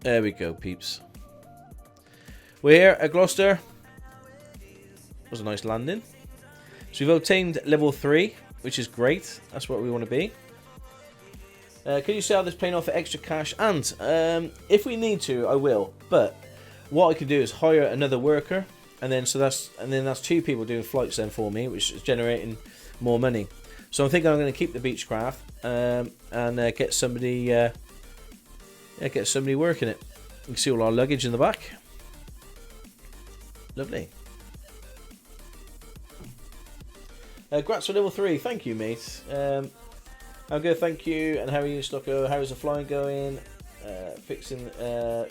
There we go, peeps. We're here at Gloucester. That was a nice landing. So we've obtained level 3, which is great. That's what we want to be. Can you sell this plane off for extra cash? And if we need to, I will. But what I can do is hire another worker, and then that's 2 people doing flights then for me, which is generating more money. So I'm thinking I'm going to keep the Beechcraft and get somebody working it. You can see all our luggage in the back. Lovely. Grats for level 3. Thank you, mate. I'm good, thank you. And how are you, Stocko? How's the flying going? Fixing the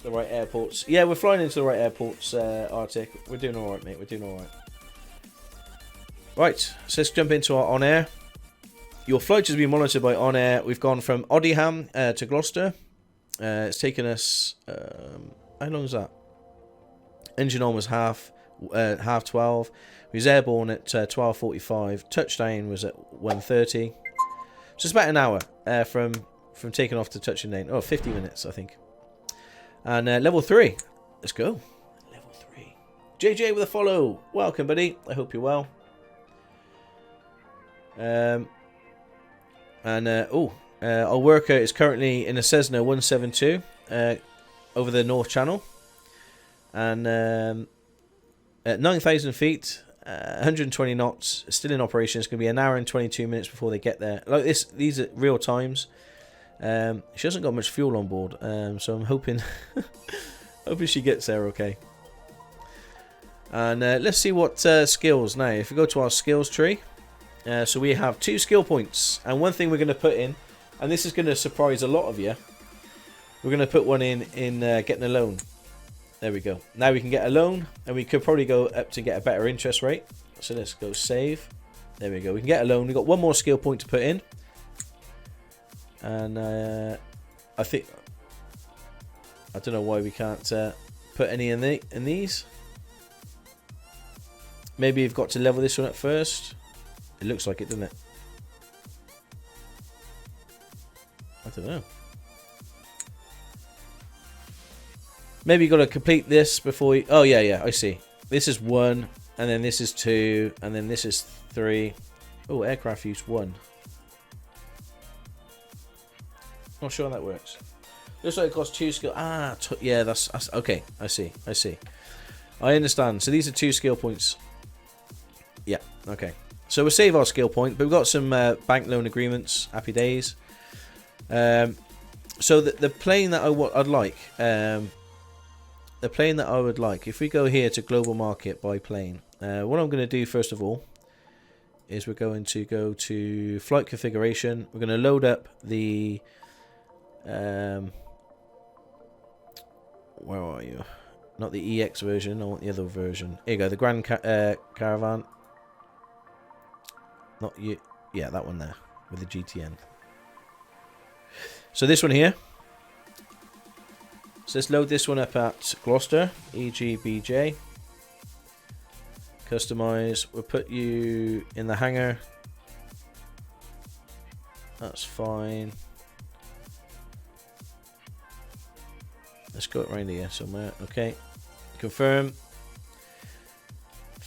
right airports. Yeah, we're flying into the right airports, Arctic. We're doing all right, mate. We're doing all right. Right, so let's jump into our on-air. Your flight has been monitored by on-air. We've gone from Odiham to Gloucester. It's taken us... how long is that? Engine on was half 12. We was airborne at 12:45. Touchdown was at 1:30. So it's about an hour from taking off to touching down. Oh, 50 minutes, I think. And level 3. Let's go. Level 3. JJ with a follow. Welcome, buddy. I hope you're well. Our worker is currently in a Cessna 172 over the North Channel. And at 9,000 feet, 120 knots, still in operation. It's going to be an hour and 22 minutes before they get there. Like this, these are real times. She hasn't got much fuel on board, so I'm hoping she gets there okay. And let's see what skills now. If we go to our skills tree, so we have 2 skill points, and one thing we're going to put in, and this is going to surprise a lot of you. We're going to put one in getting a loan. There we go. Now we can get a loan, and we could probably go up to get a better interest rate. So let's go save. There we go. We can get a loan. We've got 1 more skill point to put in. And I don't know why we can't put any in these. Maybe you've got to level this one up first. It looks like it, doesn't it? I don't know. Maybe you've got to complete this before you... Oh, yeah, I see. This is 1, and then this is 2, and then this is 3. Oh, aircraft use 1. Not sure how that works. Looks like it costs 2 skill... Ah, yeah, that's... Okay, I see. I understand. So these are 2 skill points. Yeah, okay. So we'll save our skill point, but we've got some bank loan agreements. Happy days. So the plane that I'd like... the plane that I would like, if we go here to global market by plane, what I'm going to do first of all is we're going to go to flight configuration. We're going to load up the where are you? Not the EX version, I want the other version. Here you go, the Grand Caravan. Not you, yeah, that one there with the GTN. So this one here. So let's load this one up at Gloucester, EGBJ. Customize. We'll put you in the hangar. That's fine. Let's go around here somewhere. Okay. Confirm.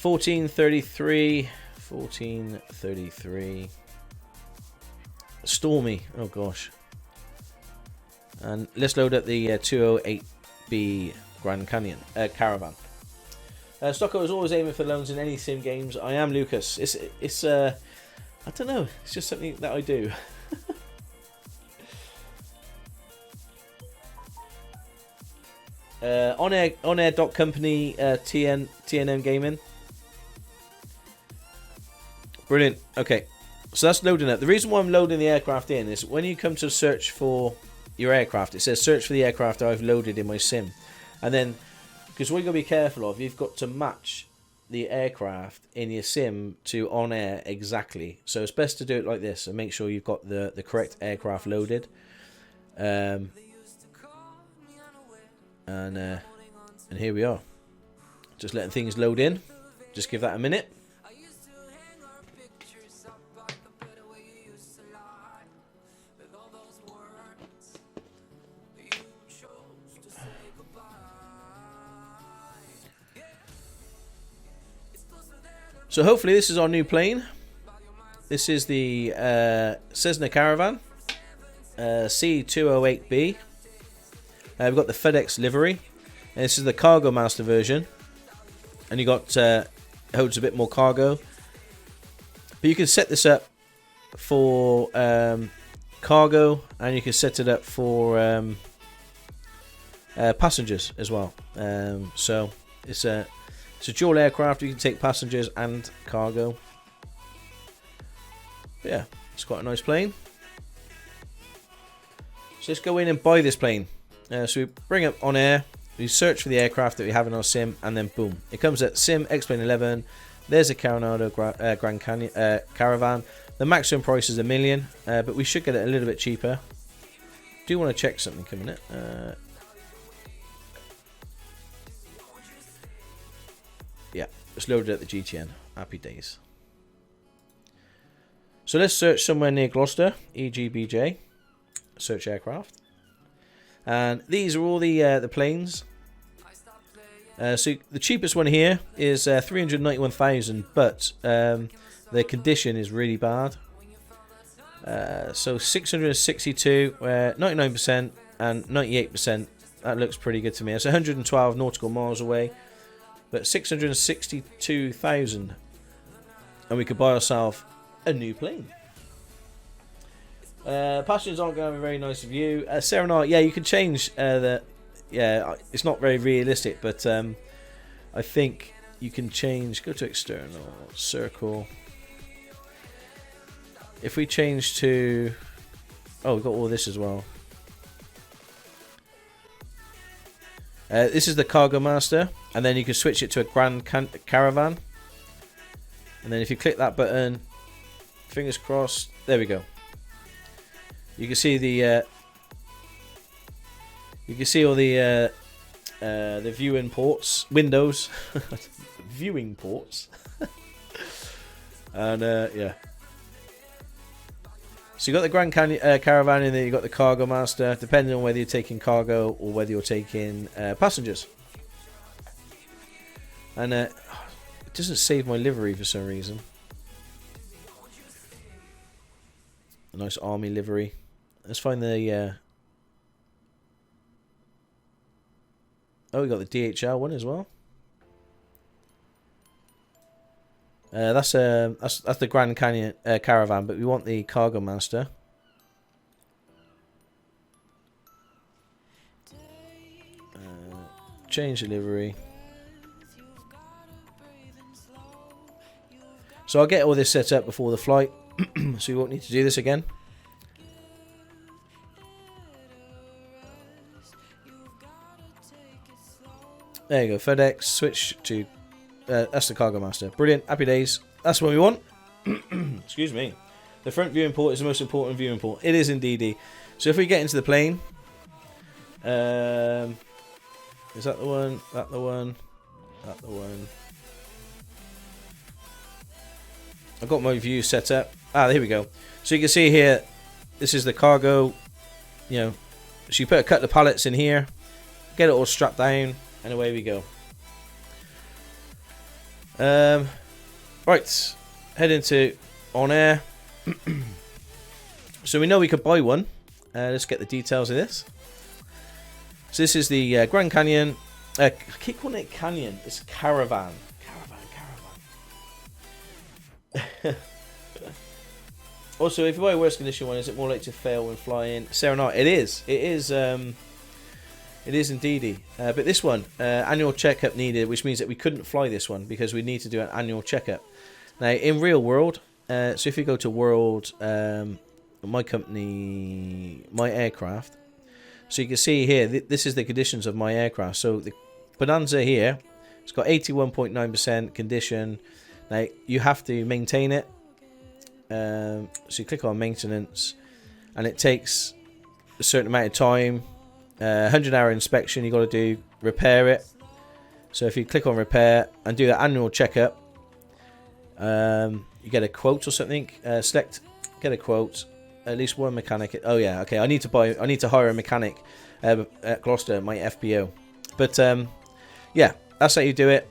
1433. 1433. Stormy. Oh gosh. And let's load up the 208B Grand Canyon Caravan. Stocko is always aiming for loans in any sim games. I am Lucas. It's I don't know. It's just something that I do. Onair.company TNM Gaming. Brilliant. Okay. So that's loading up. The reason why I'm loading the aircraft in is when you come to search for your aircraft, it says search for the aircraft I've loaded in my sim. And then, because what you've got to be careful of, you've got to match the aircraft in your sim to on air exactly. So it's best to do it like this and make sure you've got the correct aircraft loaded. And here we are. Just letting things load in. Just give that a minute. So hopefully this is our new plane. This is the Cessna Caravan C208B. We've got the FedEx livery, and this is the Cargo Master version. And you got holds a bit more cargo, but you can set this up for cargo, and you can set it up for passengers as well. So it's a dual aircraft. You can take passengers and cargo. But yeah, it's quite a nice plane. So let's go in and buy this plane. So we bring it on air. We search for the aircraft that we have in our sim, and then boom, it comes at Sim X-Plane 11. There's a Coronado Grand Canyon Caravan. The maximum price is $1 million, but we should get it a little bit cheaper. Do want to check something coming in. Yeah, it's loaded at the GTN. Happy days. So let's search somewhere near Gloucester, EGBJ. Search aircraft. And these are all the planes. So the cheapest one here is 391,000, but the condition is really bad. So 662, 99% and 98%. That looks pretty good to me. It's 112 nautical miles away, but 662,000, and we could buy ourselves a new plane. Passengers aren't going to have a very nice view. Serenade, yeah, you can change the. Yeah, it's not very realistic, but I think you can change. Go to external circle. If we change to, oh, we've got all this as well. This is the Cargo Master, and then you can switch it to a Grand Caravan. And then if you click that button, fingers crossed, there we go. You can see the you can see all the viewing ports, windows, viewing ports, and yeah. So you got the Grand Caravan, and then you got the Cargo Master, depending on whether you're taking cargo or whether you're taking passengers. And it doesn't save my livery for some reason. A nice army livery. Let's find the. Oh, we got the DHL one as well. That's the Grand Canyon Caravan, but we want the Cargo Master. Change the livery. So I'll get all this set up before the flight, so you won't need to do this again. There you go, FedEx, switch to, that's the Cargo Master. Brilliant, happy days. That's what we want. Excuse me. The front viewing port is the most important viewing port. It is indeed. So if we get into the plane, is that the one, that the one, that the one. I've got my view set up. Ah, here we go. So you can see here, this is the cargo, you know, so you put a couple of pallets in here, get it all strapped down, and away we go. Right, head into on air. So we know we could buy one. Let's get the details of this. So this is the Grand Canyon. I keep calling it Canyon. It's Caravan. Caravan. Also, if you buy a worst condition one, is it more likely to fail when flying? Serenade. It is. It is. It is indeedy. But this one, annual checkup needed, which means that we couldn't fly this one because we need to do an annual checkup. Now, in real world, so if you go to world, my company, my aircraft, so you can see here, this is the conditions of my aircraft. So the Bonanza here, it's got 81.9% condition. Now, you have to maintain it. So you click on maintenance, and it takes a certain amount of time. 100-hour inspection you got to do, repair it. So if you click on repair and do the annual checkup, you get a quote or something. Select, get a quote. At least one mechanic. Oh yeah, okay. I need to hire a mechanic at Gloucester, my FBO. But yeah, that's how you do it.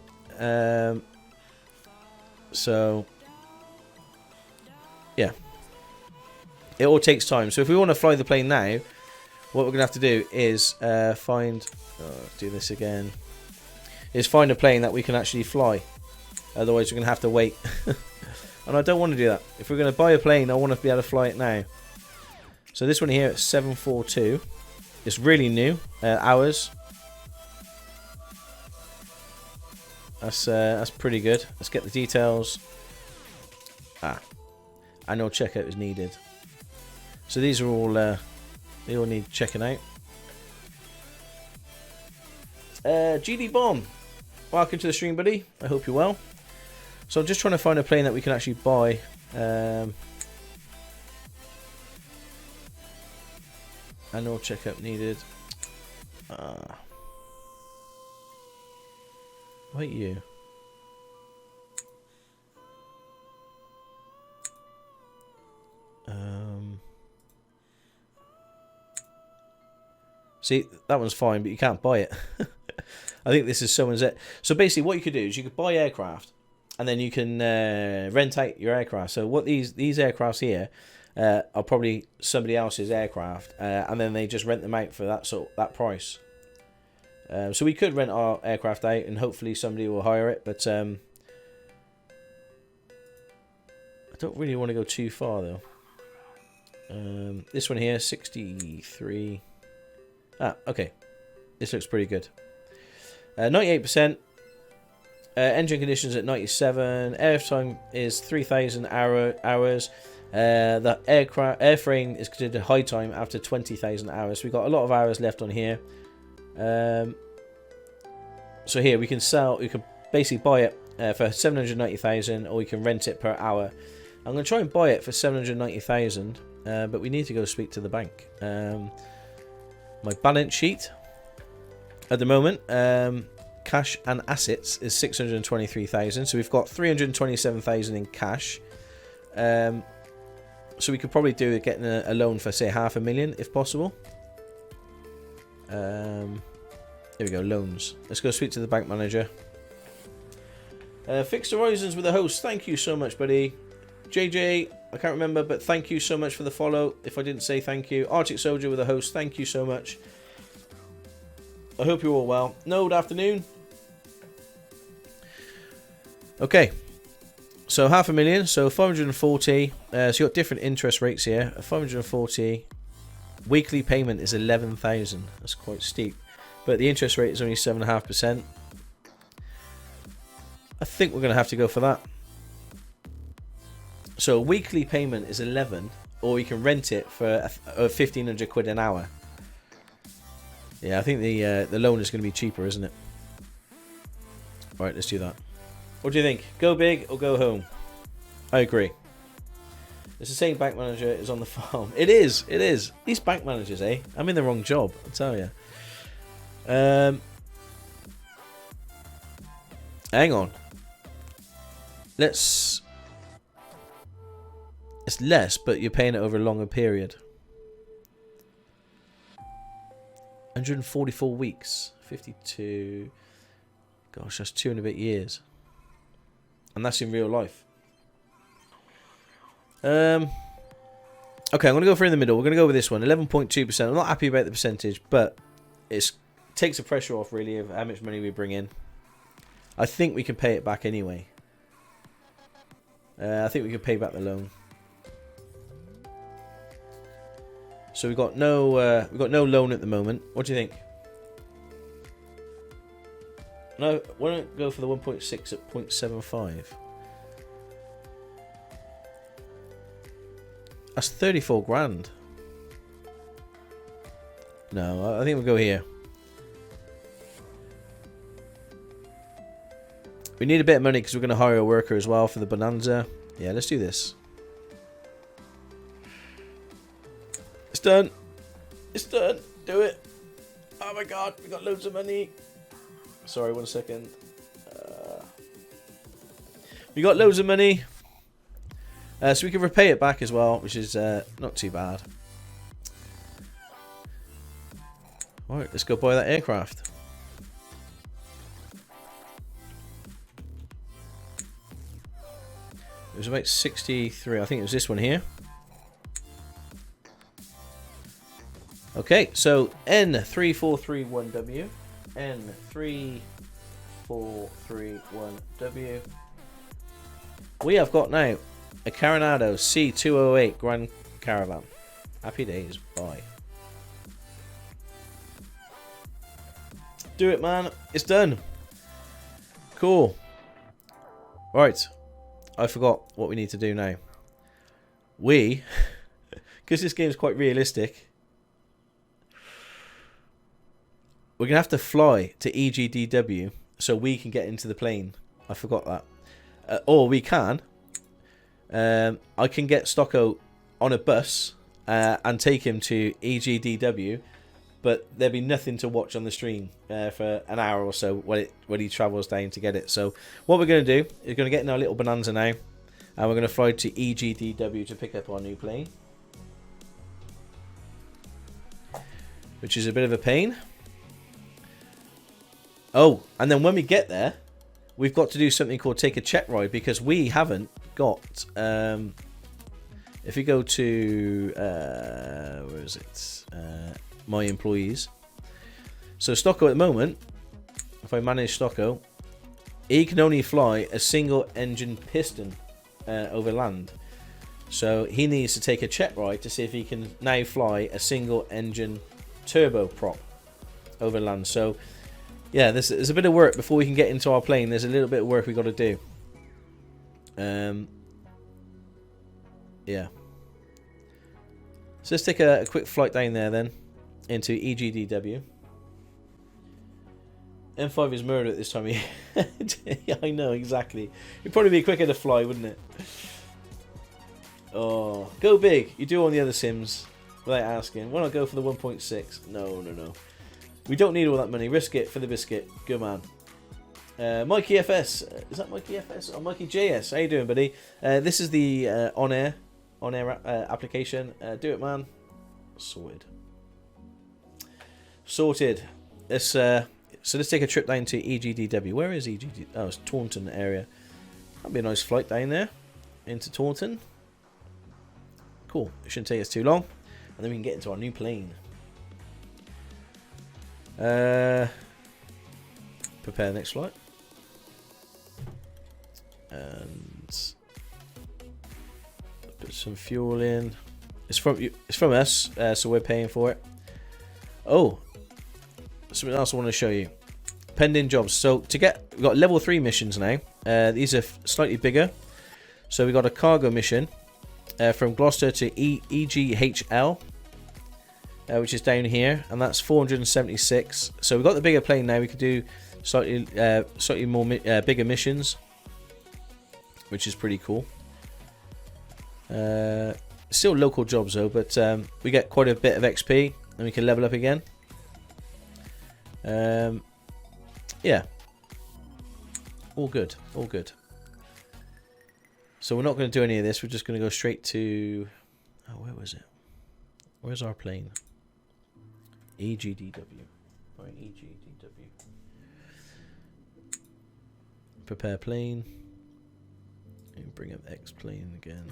So, yeah. It all takes time. So if we want to fly the plane now, what we're going to have to do is find... do this again. Is find a plane that we can actually fly. Otherwise, we're going to have to wait. And I don't want to do that. If we're going to buy a plane, I want to be able to fly it now. So this one here is 742. It's really new. Hours. That's pretty good. Let's get the details. Annual checkout is needed. So these are all they all need checking out. GD Bomb, welcome to the stream, buddy. I hope you're well. So I'm just trying to find a plane that we can actually buy. Annual checkup needed. Wait, you. See, that one's fine, but you can't buy it. I think this is someone's... So basically what you could do is you could buy aircraft and then you can rent out your aircraft. So what these aircrafts here are probably somebody else's aircraft, and then they just rent them out for that price. So we could rent our aircraft out and hopefully somebody will hire it, but I don't really want to go too far though. This one here, 63. Okay. This looks pretty good. 98%. Engine conditions at 97. Airtime is 3,000 hours. The airframe is considered high time after 20,000 hours. So we've got a lot of hours left on here. So here we can basically buy it for 790,000, or we can rent it per hour. I'm going to try and buy it for 790,000, but we need to go speak to the bank. My balance sheet at the moment, cash and assets is 623,000. So we've got 327,000 in cash. So we could probably do it getting a loan for say 500,000 if possible. Here we go, loans. Let's go speak to the bank manager. Fixed Horizons with a host. Thank you so much, buddy. JJ, I can't remember, but thank you so much for the follow. If I didn't say thank you. Arctic Soldier with a host. Thank you so much. I hope you're all well. Node afternoon. Okay. So 500,000. So 540. So you've got different interest rates here. 540. Weekly payment is 11,000. That's quite steep. But the interest rate is only 7.5%. I think we're going to have to go for that. So weekly payment is 11, or you can rent it for 1,500 quid an hour. Yeah, I think the loan is going to be cheaper, isn't it? Right, let's do that. What do you think? Go big or go home? I agree. It's the same bank manager is on the farm. It is. It is. These bank managers, eh? I'm in the wrong job, I tell you. Hang on. It's less, but you're paying it over a longer period. 144 weeks. 52. Gosh, that's 2 and a bit years. And that's in real life. Okay, I'm going to go for in the middle. We're going to go with this one. 11.2%. I'm not happy about the percentage, but it takes the pressure off, really, of how much money we bring in. I think we can pay it back anyway. I think we can pay back the loan. So we've got no loan at the moment. What do you think? No, why don't go for the 1.6 at 0.75? That's 34 grand. No, I think we'll go here. We need a bit of money because we're going to hire a worker as well for the Bonanza. Yeah, let's do this. It's done. It's done. Do it. Oh my god, we got loads of money. Sorry, 1 second. We got loads of money. So we can repay it back as well, which is not too bad. Alright, let's go buy that aircraft. It was about 63. I think it was this one here. Okay, so N3431W. N3431W. We have got now a Coronado C208 Grand Caravan. Happy days. Bye. Do it, man. It's done. Cool. Right. I forgot what we need to do now. We, because this game is quite realistic, we're going to have to fly to EGDW so we can get into the plane. I forgot that. Or we can. I can get Stocko on a bus and take him to EGDW, but there'll be nothing to watch on the stream for an hour or so when he travels down to get it. So what we're going to do is going to get in our little Bonanza now, and we're going to fly to EGDW to pick up our new plane, which is a bit of a pain. Oh, and then when we get there, we've got to do something called take a check ride, because we haven't got... if you go to... where is it? My employees. So Stocko at the moment, if I manage Stocko, he can only fly a single engine piston over land. So he needs to take a check ride to see if he can now fly a single engine turboprop over land. So yeah, there's a bit of work before we can get into our plane. There's a little bit of work we got to do. Yeah. So let's take a quick flight down there then, into EGDW. M5 is murder at this time of year. Yeah, I know, exactly. It'd probably be quicker to fly, wouldn't it? Oh, go big. You do on the other sims without asking. Why not go for the 1.6? No. We don't need all that money. Risk it for the biscuit. Good man. Mikey FS. Is that Mikey FS? Or Mikey JS? How you doing, buddy? This is the on-air application. Do it, man. Sorted. Let's take a trip down to EGDW. Where is EGDW? Oh, it's Taunton area. That'd be a nice flight down there into Taunton. Cool. It shouldn't take us too long, and then we can get into our new plane. Prepare the next flight, and put some fuel in. It's from us, so we're paying for it. Oh, something else I want to show you. Pending jobs. So we've got level 3 missions now. These are slightly bigger. So we got a cargo mission from Gloucester to EGHL. Which is down here, and that's 476. So we've got the bigger plane now. We could do slightly more bigger missions, which is pretty cool. Still local jobs though, but we get quite a bit of XP, and we can level up again. Yeah, all good. So we're not going to do any of this. We're just going to go straight to... Oh, where was it? Where's our plane? EGDW. Right, EGDW. Prepare plane. And bring up X plane again.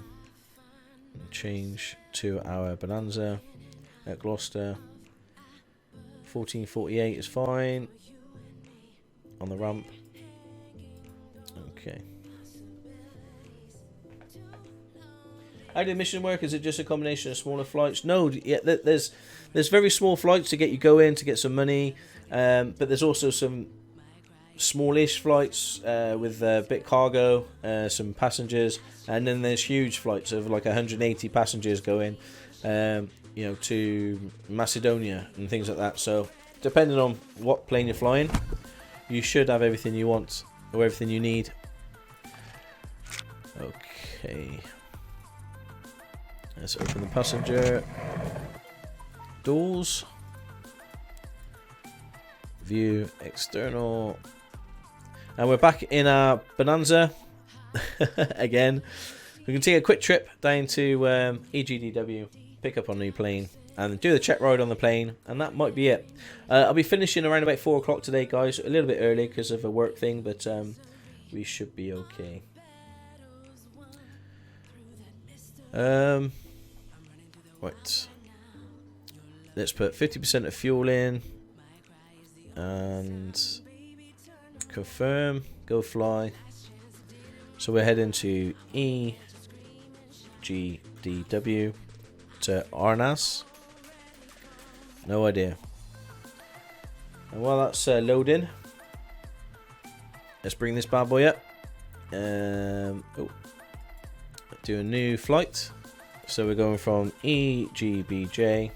And change to our Bonanza at Gloucester. 1448 is fine. On the ramp. Okay. How did mission work? Is it just a combination of smaller flights? No, yeah, there's very small flights to get you going, to get some money, but there's also some smallish flights with a bit cargo, some passengers, and then there's huge flights of like 180 passengers going, to Macedonia and things like that. So depending on what plane you're flying, you should have everything you want or everything you need. Okay. Let's open the passenger doors. View external. And we're back in our Bonanza again. We can take a quick trip down to EGDW, pick up our new plane, and do the check ride on the plane, and that might be it. I'll be finishing around about 4 o'clock today, guys. A little bit early because of a work thing, but we should be okay. Right. Let's put 50% of fuel in. And confirm. Go fly. So we're heading to EGDW to RNAS. No idea. And while that's loading, let's bring this bad boy up. Do a new flight. So we're going from EGBJ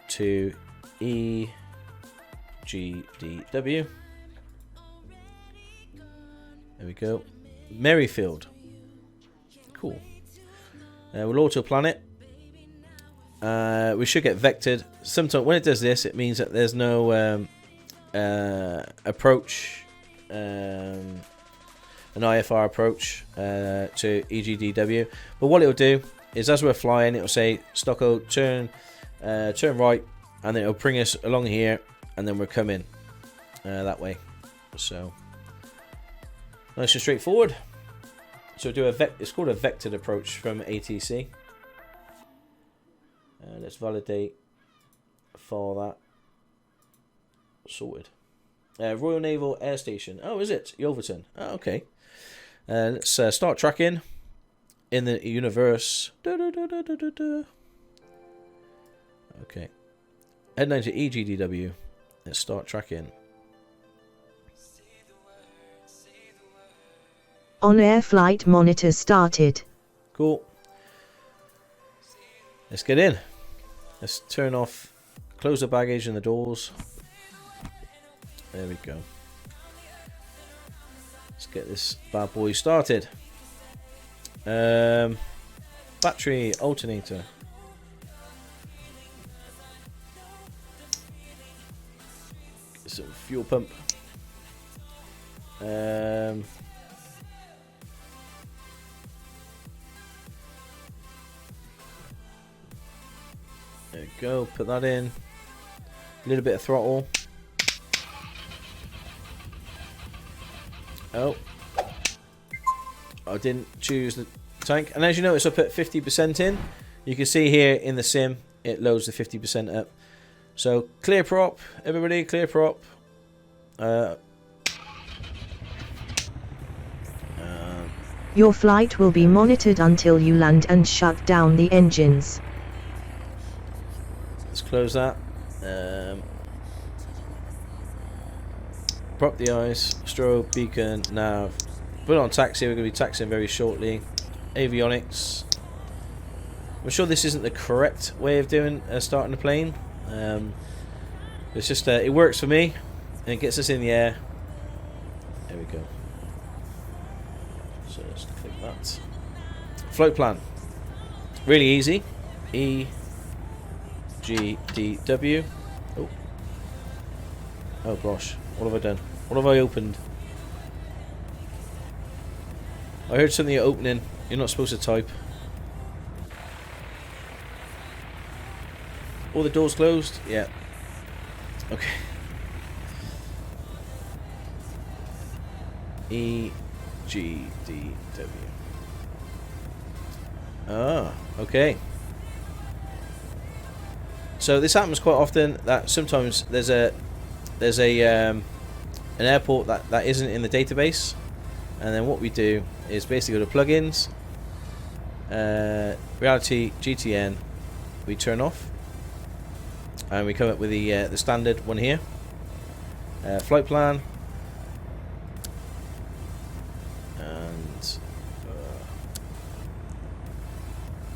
to EGDW. There we go. Merrifield. Cool. We'll auto-plan it. We should get vectored. Sometimes when it does this, it means that there's no approach, an IFR approach to EGDW. But what it'll do is, as we're flying, it'll say Stocko turn right, and then it'll bring us along here, and then we're coming that way. So nice and straightforward. So do it's called a vectored approach from ATC. Let's validate for that. Sorted. Royal Naval Air Station. Oh, is it? Yeovilton. Oh, okay. Let's start tracking in the universe. Okay. Head down to EGDW. Let's start tracking. On-air flight monitors started. Cool. Let's get in. Let's turn off, close the baggage and the doors. There we go. Let's get this bad boy started. Battery alternator. Get some fuel pump. There we go, put that in. A little bit of throttle. Oh. I didn't choose the tank. And as you notice, I put 50% in. You can see here in the sim, it loads the 50% up. So, clear prop. Everybody, clear prop. Your flight will be monitored until you land and shut down the engines. Let's close that. Prop the eyes, strobe, beacon, nav. Put on taxi, we're going to be taxiing very shortly. Avionics. I'm sure this isn't the correct way of doing starting the plane. It's just, it works for me, and it gets us in the air. There we go. So let's click that. Flight plan. Really easy. EGDW. Oh gosh, what have I done? What have I opened? I heard something opening. You're not supposed to type. All the doors closed? Yeah. Okay. EGDW. Ah, okay. So this happens quite often, that sometimes there's an airport that isn't in the database, and then what we do is basically go to plugins, reality GTN, we turn off, and we come up with the standard one here, flight plan, and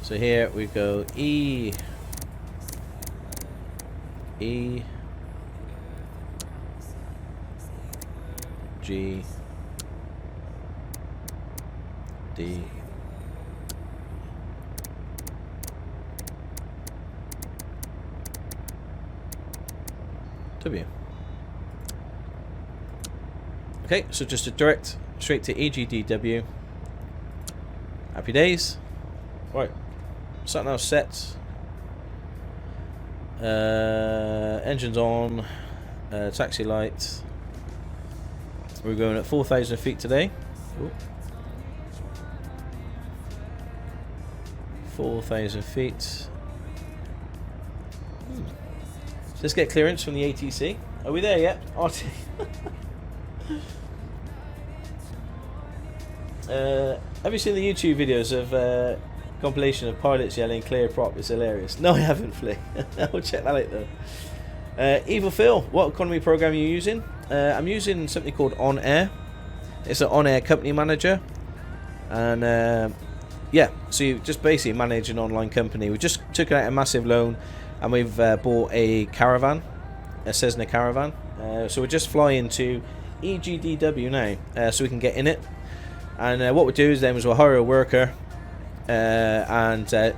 so here we go E G D W. Okay, so just a direct straight to EGDW. Happy days. Right, sat nav set. Engines on. Taxi light. We're going at 4,000 feet today. Ooh. 4,000 feet. So let's get clearance from the ATC. Are we there yet? RT. Have you seen the YouTube videos of compilation of pilots yelling clear prop? It's hilarious. No, I haven't, Flea. I'll check that out though. Evil Phil, what economy program are you using? I'm using something called On Air. It's an on-air company manager. And yeah, so you just basically manage an online company. We just took out a massive loan and we've bought a caravan, a Cessna caravan. So we're just flying to EGDW now so we can get in it. And what we'll do is then we'll hire a worker and at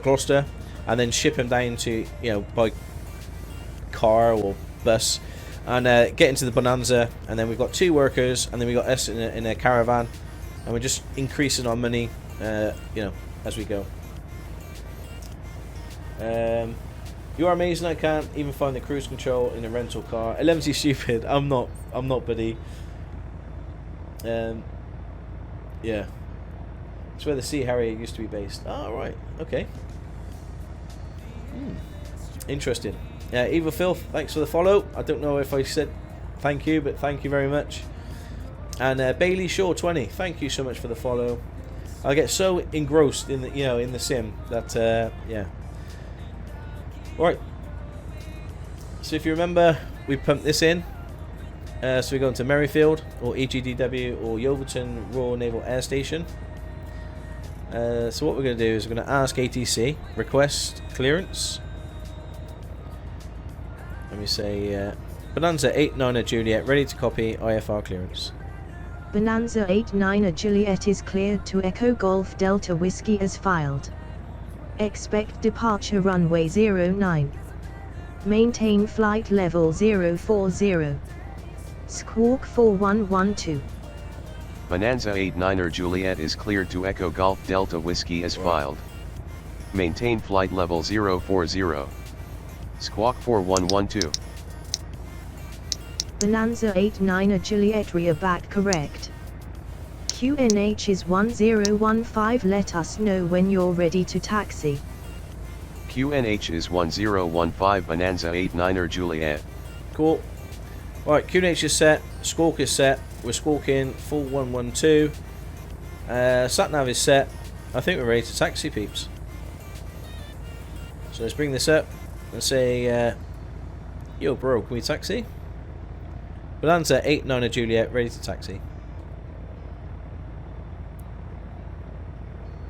Gloucester and then ship him down to, you know, by car or bus and get into the Bonanza. And then we've got 2 workers and then we've got us in a caravan and we're just increasing our money, you know, as we go. You are amazing. I can't even find the cruise control in a rental car. 11's stupid. I'm not, buddy. Yeah. It's where the Sea Harrier used to be based. Oh, right. Okay. Interesting. Evil Phil, thanks for the follow. I don't know if I said thank you, but thank you very much. And Bailey Shaw 20, thank you so much for the follow. I get so engrossed in the, you know, in the sim that yeah. All right. So if you remember, we pumped this in. So we go into Merrifield or EGDW or Yeovilton Royal Naval Air Station. So what we're going to do is we're going to ask ATC, request clearance. Let me say Bonanza 89er Juliet, ready to copy IFR clearance. Bonanza 89er Juliet is cleared to Echo Golf Delta Whiskey as filed. Expect departure runway 09. Maintain flight level 040. Squawk 4112. Bonanza 89er Juliet is cleared to Echo Golf Delta Whiskey as filed. Maintain flight level 040. Squawk 4112. Bonanza 89er Juliet rear back correct. QNH is 1015, let us know when you're ready to taxi. QNH is 1015 Bonanza 89er Juliet. Cool. Right, QNH is set, squawk is set, we're squawking 4112. Satnav is set. I think we're ready to taxi, peeps. So let's bring this up and say, yo bro, can we taxi? Bonanza 89er Juliet, ready to taxi.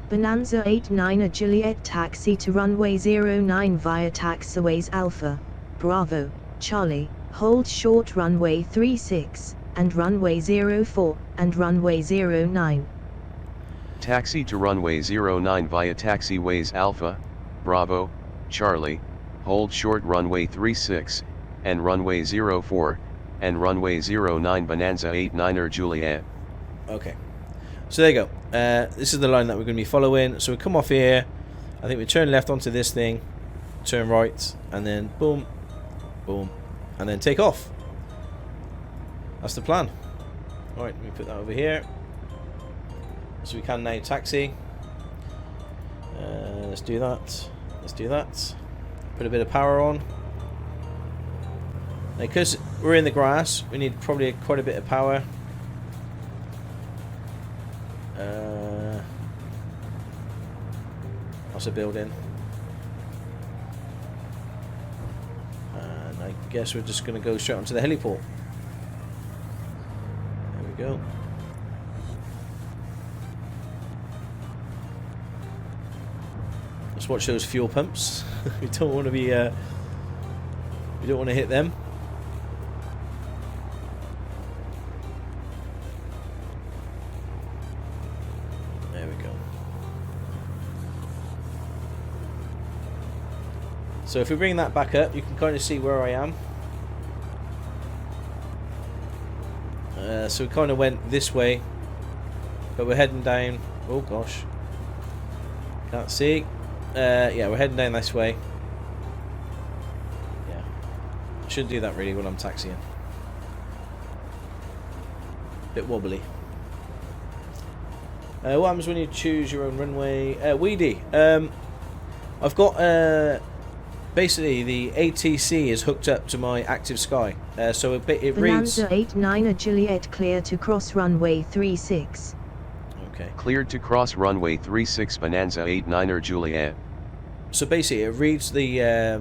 Bonanza 89er Juliet taxi to runway 09 via taxiways Alpha, Bravo, Charlie, hold short runway 36, and runway 04, and runway 09. Taxi to runway 09 via taxiways Alpha, Bravo, Charlie, hold short runway 36, and runway 04, and runway 09 Bonanza 89er Juliet. Okay. So there you go. This is the line that we're going to be following. So we come off here. I think we turn left onto this thing, turn right, and then boom, boom, and then take off. That's the plan. Alright, let me put that over here. So we can now taxi. Let's do that. Let's do that. Put a bit of power on. Now, because we're in the grass, we need probably quite a bit of power. That's a building. And I guess we're just going to go straight onto the heliport. There we go. Let's watch those fuel pumps. We don't want to be. We don't want to hit them. There we go. So if we bring that back up, you can kind of see where I am. So we kind of went this way, but we're heading down. Oh gosh, can't see. Yeah, we're heading down this way. Yeah, shouldn't do that really when I'm taxiing. Bit wobbly. What happens when you choose your own runway? Weedy. I've got basically the ATC is hooked up to my active sky, so it reads. Bonanza 89 Juliet clear to cross runway 36. Okay. Cleared to cross runway 36 Bonanza 89er Juliet. So basically, it reads the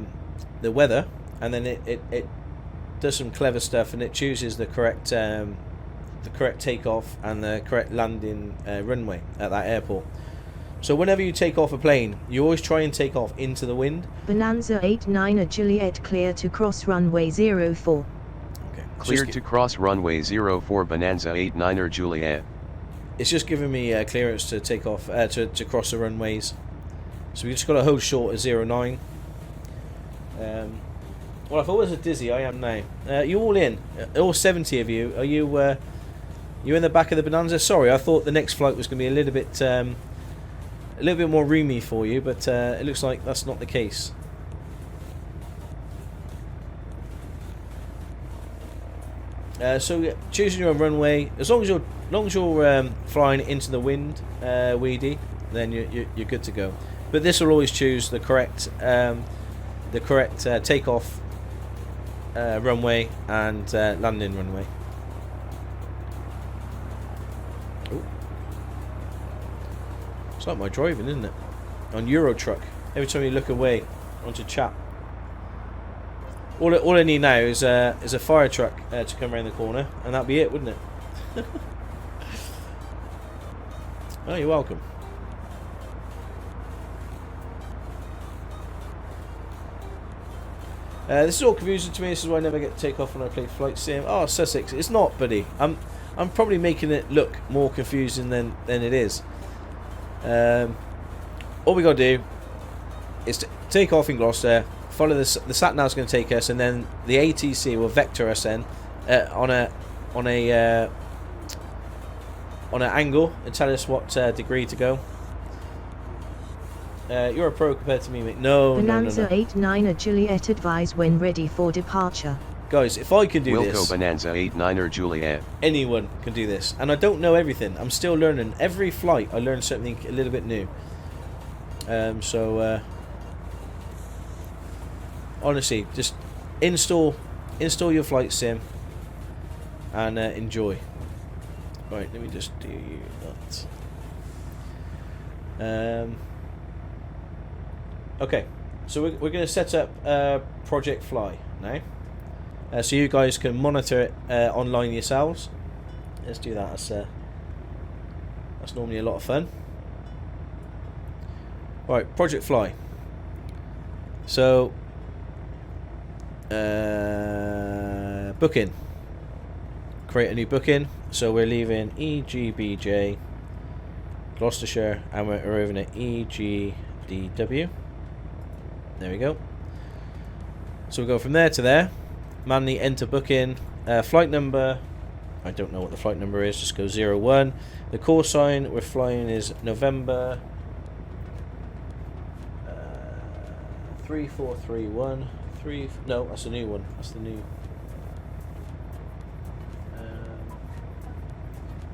weather, and then it does some clever stuff, and it chooses the correct takeoff and the correct landing runway at that airport. So whenever you take off a plane, you always try and take off into the wind. Bonanza 89 Juliet clear to cross runway 04. Okay. Cleared to cross runway 04 Bonanza 89er Juliet. It's just giving me clearance to take off to cross the runways. So we just got to hold short at 09. Well, if I was a dizzy, I am now. You all in? All 70 of you. Are you? You in the back of the Bonanza? Sorry, I thought the next flight was going to be a little bit more roomy for you, but it looks like that's not the case. So yeah, choosing your own runway, as long as you're flying into the wind, Weedy, then you're good to go. But this will always choose the correct takeoff runway and landing runway. Ooh. It's like my driving, isn't it? On Euro Truck, every time you look away onto chat. All I need now is a fire truck to come around the corner, and that'd be it, wouldn't it? Oh, you're welcome. This is all confusing to me. This is why I never get to take off when I play Flight Sim. Oh, Sussex. It's not, buddy. I'm probably making it look more confusing than it is. All we got to do is to take off in Gloucester, follow the sat nav's going to take us, and then the ATC will vector us then on an angle and tell us what degree to go. You're a pro compared to me, mate. No. Bonanza 89 Juliet advise when ready for departure. Guys, if I can do Wilco this, Bonanza 89er Juliet. anyone can do this. And I don't know everything. I'm still learning. Every flight, I learn something a little bit new. Honestly, just install your flight sim and enjoy. Right, let me just do that. Okay, so we're going to set up Project Fly now. So you guys can monitor it online yourselves. Let's do that. That's normally a lot of fun. Right, Project Fly. So booking. Create a new booking. So we're leaving EGBJ, Gloucestershire, and we're arriving at EGDW. There we go. So we go from there to there. Manually enter booking. Flight number, I don't know what the flight number is, just go 01. The call sign we're flying is November 3431. No, that's a new one. That's the new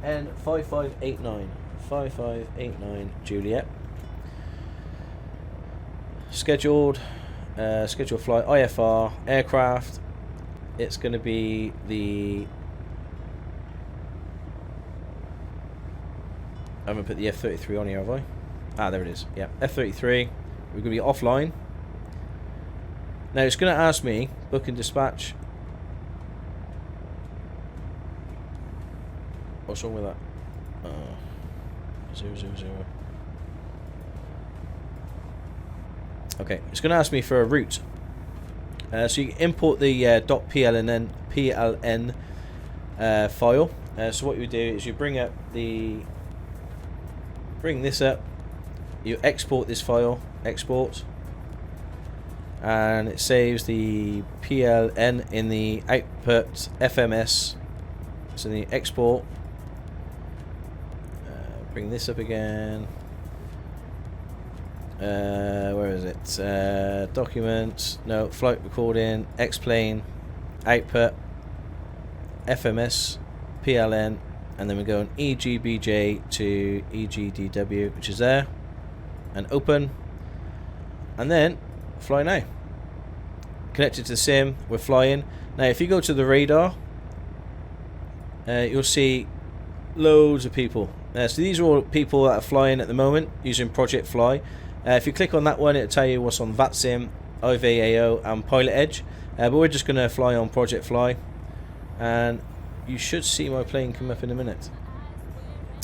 N5589. 5589 Juliet. Scheduled flight IFR aircraft. It's going to be the. I'm going to put the F-33 on here, have I? Ah, there it is. Yeah, F-33. We're going to be offline. Now it's going to ask me book and dispatch. What's wrong with that? 000. Okay, it's going to ask me for a route. So you import the .pln file. So what you do is you bring this up, you export this file, export, and it saves the PLN in the output FMS. So the export. Bring this up again. Where is it? Documents. No, flight recording. X-plane. Output. FMS. PLN. and then we go on EGBJ to EGDW, which is there, and open, and then fly now. Connected to the sim, we're flying. Now if you go to the radar, you'll see loads of people. So these are all people that are flying at the moment using Project Fly. If you click on that one, it'll tell you what's on VATSIM, IVAO and Pilot Edge, but we're just going to fly on Project Fly, and you should see my plane come up in a minute.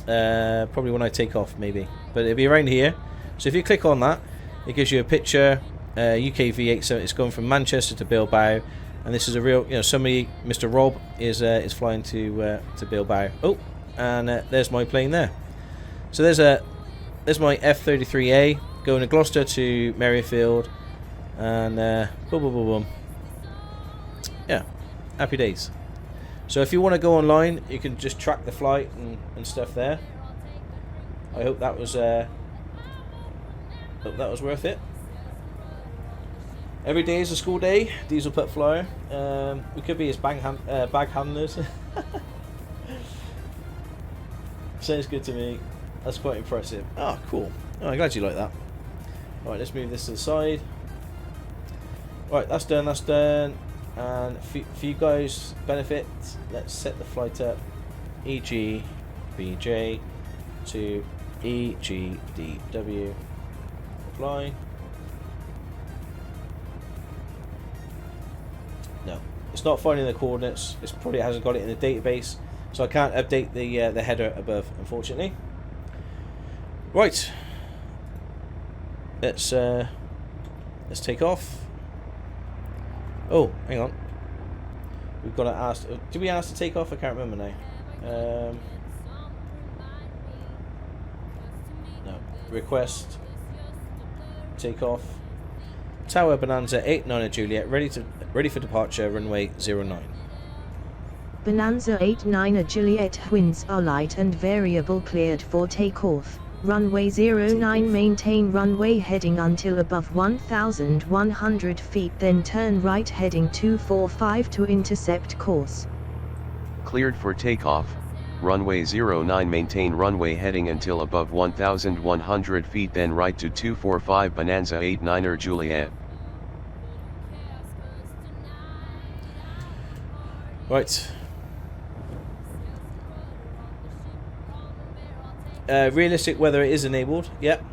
Probably when I take off, maybe, but it'll be around here. So if you click on that, it gives you a picture. UK V8, so it's going from Manchester to Bilbao, and this is a real, somebody, Mr. Rob is flying to Bilbao. Oh, and there's my plane there. So there's my F-33A going to Gloucester to Merrifield, and boom, boom, boom, boom. Yeah, happy days. So if you want to go online, you can just track the flight and stuff there. I hope that was worth it. Every day is a school day. Diesel Put Flyer. We could be his bag handlers. Sounds good to me. That's quite impressive. Oh, cool. Oh, I'm glad you like that. Alright, let's move this to the side. Alright, that's done, that's done. And for you guys' benefit, let's set the flight up. EGBJ to EGDW. Fly. No, it's not finding the coordinates. It probably hasn't got it in the database, so I can't update the header above, unfortunately. Right, let's take off. Oh, hang on. We've got to ask. Did we ask to take off? I can't remember now. No. Request. Take off. Tower Bonanza 89 Juliet, ready for departure, runway 09. Bonanza 89 Juliet, winds are light and variable, cleared for takeoff. Runway 09, maintain runway heading until above 1,100 feet, then turn right heading 245 to intercept course. Cleared for takeoff. Runway 09, maintain runway heading until above 1,100 feet, then right to 245 Bonanza 89 Juliet. Right. Realistic weather is enabled. Yep.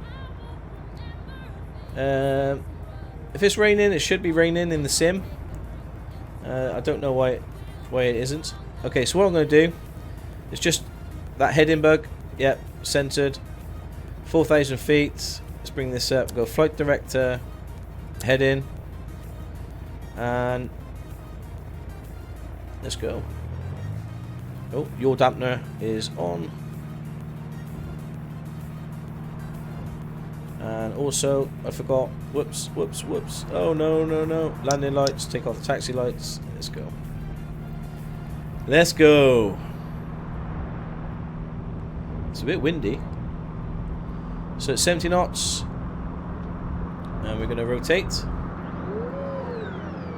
If it's raining, it should be raining in the sim. I don't know why it isn't. Okay, so what I'm going to do is just that heading bug. Yep, centered. 4,000 feet. Let's bring this up. Go flight director. Heading. And let's go. Oh, your dampener is on. And also, I forgot. Whoops. Oh, no. Landing lights. Take off the taxi lights. Let's go. Let's go. It's a bit windy. So it's 70 knots. And we're going to rotate.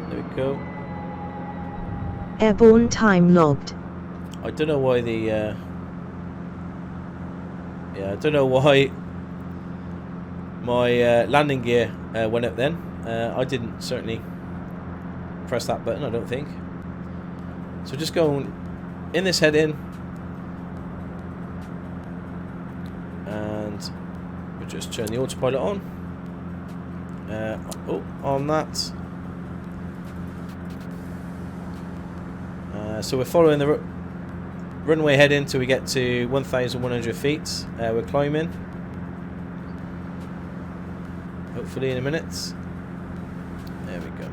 There we go. Airborne time logged. I don't know why I don't know why my landing gear went up then. I didn't certainly press that button, I don't think. So just going in this heading, and we'll just turn the autopilot on. On that. So we're following the runway heading till we get to 1,100 feet. We're climbing. Hopefully in a minute. There we go.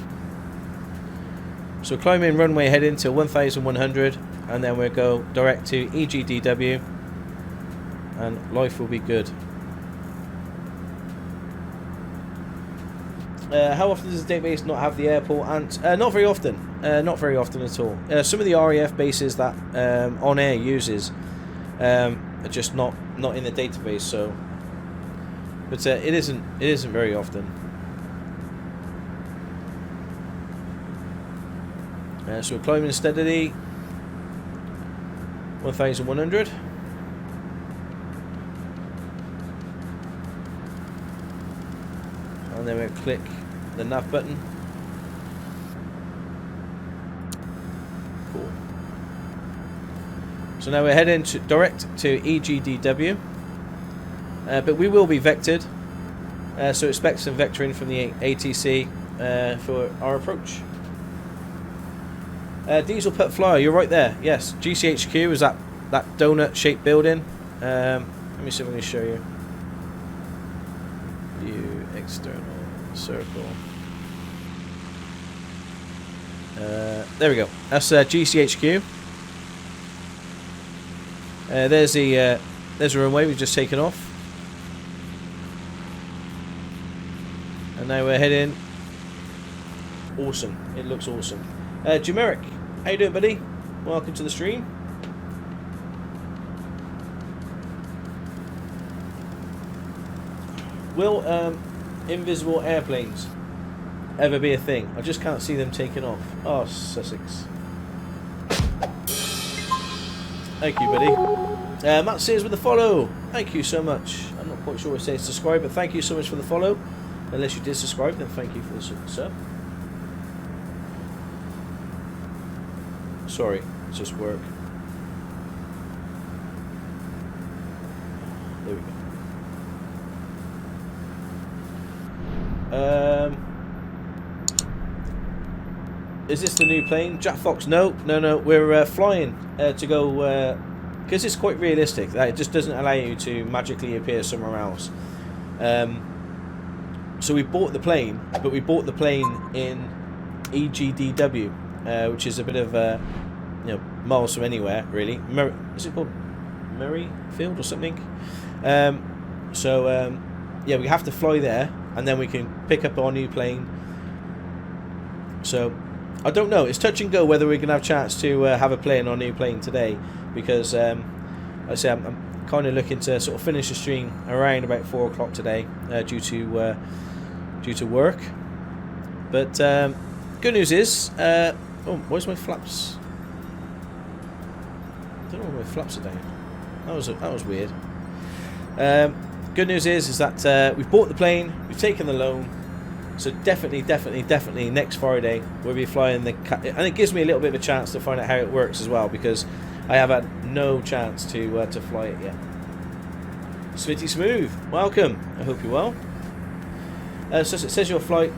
So climbing runway heading to 1,100, and then we'll go direct to EGDW, and life will be good. How often does the database not have the airport? And not very often. Not very often at all. Some of the RAF bases that On Air uses are just not in the database. So, but it isn't very often. So we're climbing steadily. 1,100. And then we'll click the nav button. Cool. So now we're heading direct to EGDW, but we will be vectored, so expect some vectoring from the ATC for our approach. Diesel put flyer, you're right there. Yes, GCHQ is that donut-shaped building. Let me see if I can show you. View external circle. There we go. That's GCHQ. There's the runway we've just taken off, and now we're heading. Awesome! It looks awesome. Jumeric, how you doing, buddy? Welcome to the stream. Will invisible airplanes ever be a thing? I just can't see them taking off. Oh, Sussex. Thank you, buddy. Matt Sears with the follow. Thank you so much. I'm not quite sure what it says subscribe, but thank you so much for the follow. Unless you did subscribe, then thank you for the sub. Sorry, it's just work. There we go. Is this the new plane? Jack Fox? No. We're flying to go, because it's quite realistic. It just doesn't allow you to magically appear somewhere else. So we bought the plane, but we bought the plane in EGDW, which is a bit of miles from anywhere, really. Is it called Murrayfield or something? Yeah, we have to fly there, and then we can pick up our new plane. So I don't know. It's touch and go whether we're going to have a chance to have a play on our new plane today, because like I say, I'm kind of looking to sort of finish the stream around about 4 o'clock today, due to work. But good news is, oh, where's my flaps? I don't know where my flaps are down. That was weird. Good news is that we've bought the plane, we've taken the loan. So definitely next Friday we'll be flying the and it gives me a little bit of a chance to find out how it works as well, because I have had no chance to fly it yet. Smitty Smooth, welcome. I hope you're well. So it says you're flying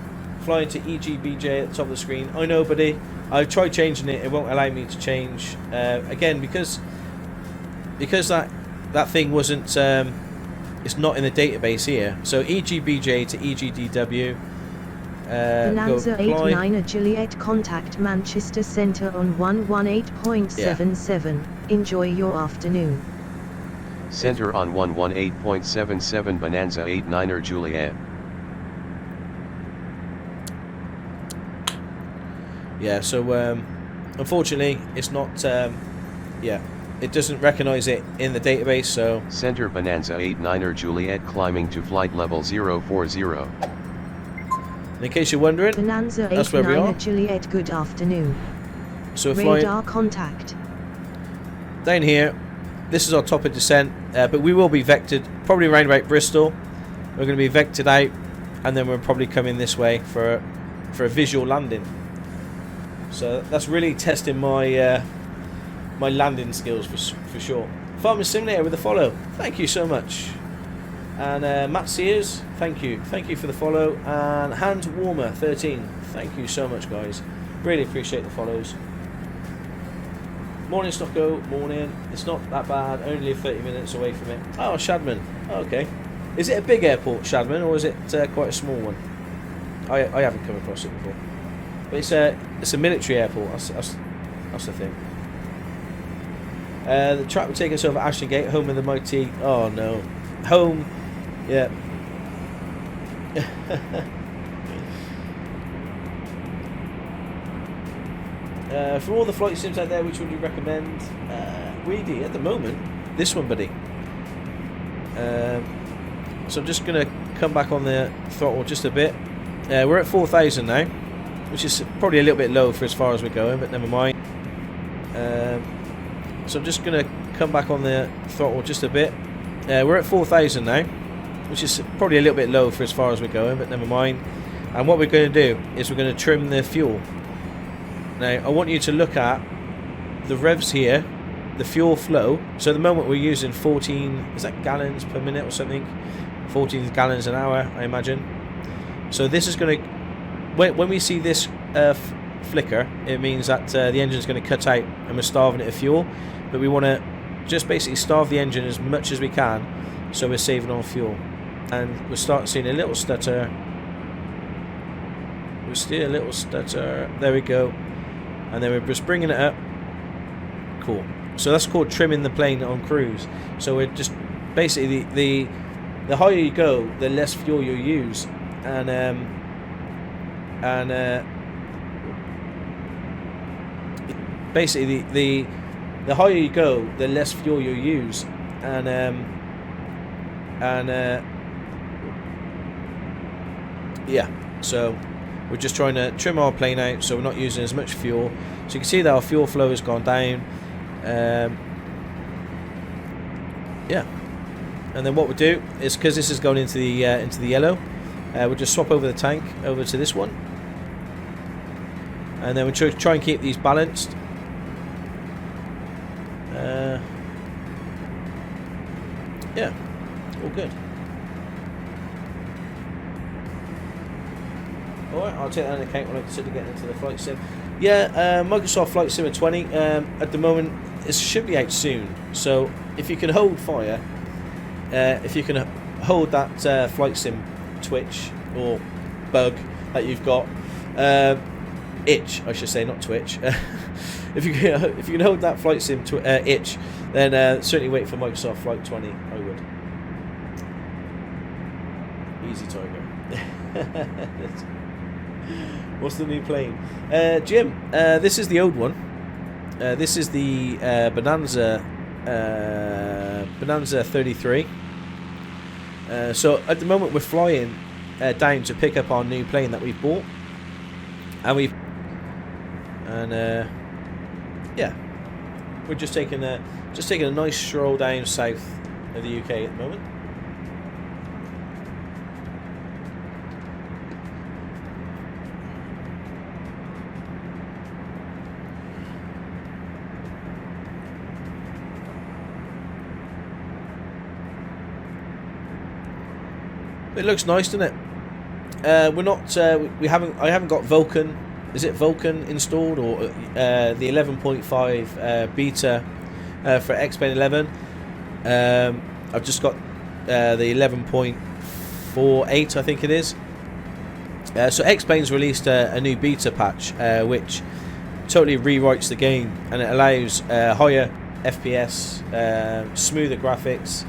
to EGBJ at the top of the screen. I know, buddy. I've tried changing it. It won't allow me to change again because that thing wasn't. It's not in the database here. So EGBJ to EGDW. Bonanza 89 Juliet, contact Manchester Centre on 118.77. Yeah. Enjoy your afternoon. Center on 118.77 Bonanza 89er Juliet. Yeah, so unfortunately it's not, yeah, it doesn't recognize it in the database, so... Center Bonanza 89er Juliet climbing to flight level 040. And in case you're wondering, Bonanza that's where we are. 89 Juliet, good afternoon. So we're flying Radar contact. down here. This is our top of descent, but we will be vectored, probably around about Bristol. We're going to be vectored out, and then we'll probably come in this way for a visual landing. So that's really testing my my landing skills for sure. Farmer Simulator with the follow. Thank you so much. And Matt Sears, thank you for the follow. And Hand Warmer 13, thank you so much, guys. Really appreciate the follows. Morning, Stocko. Morning. It's not that bad. Only 30 minutes away from it. Oh, Shadman. Okay. Is it a big airport, Shadman, or is it quite a small one? I haven't come across it before. But it's a military airport. That's the thing. The track will take us over Ashton Gate, home of the mighty. Oh no, home. Yeah. For all the flight sims out there, which would you recommend? Reedy at the moment. This one, buddy. So I'm just gonna come back on the throttle just a bit. We're at 4,000 now, which is probably a little bit low for as far as we're going, but never mind. So I'm just going to come back on the throttle just a bit. We're at 4,000 now, which is probably a little bit low for as far as we're going, but never mind. And what we're going to do is we're going to trim the fuel. Now, I want you to look at the revs here, the fuel flow. So at the moment we're using 14, is that gallons per minute or something? 14 gallons an hour, I imagine. So this is going to, when we see this flicker, it means that the engine's going to cut out and we're starving it of fuel. But we want to just basically starve the engine as much as we can, so we're saving on fuel. And we'll start seeing a little stutter. We'll see a little stutter. There we go. And then we're just bringing it up. Cool. So that's called trimming the plane on cruise. So we're just basically the higher you go, the less fuel you use, and basically the higher you go, the less fuel you use, and yeah. So we're just trying to trim our plane out so we're not using as much fuel. So you can see that our fuel flow has gone down. Yeah. And then what we'll do is, because this is going into the yellow, we'll just swap over the tank over to this one, and then we'll try and keep these balanced. Yeah, all good. Alright, I'll take that into account when I consider getting into the flight sim. Yeah, Microsoft Flight Simulator 20, at the moment, it should be out soon. So if you can hold fire, if you can hold that flight sim twitch or bug that you've got, itch I should say, not twitch. if you can hold that flight sim itch, then certainly wait for Microsoft Flight 20. I would. Easy Tiger. What's the new plane? Jim, this is the old one. This is the Bonanza 33. So at the moment we're flying down to pick up our new plane that we've bought, and yeah, we're just taking a nice stroll down south of the UK at the moment. It looks nice, doesn't it? We're not. I haven't got Vulkan. Is it Vulkan installed, or the 11.5 beta for X-Plane 11? I've just got the 11.48, I think it is. So X-Plane's released a new beta patch, which totally rewrites the game, and it allows higher FPS, smoother graphics,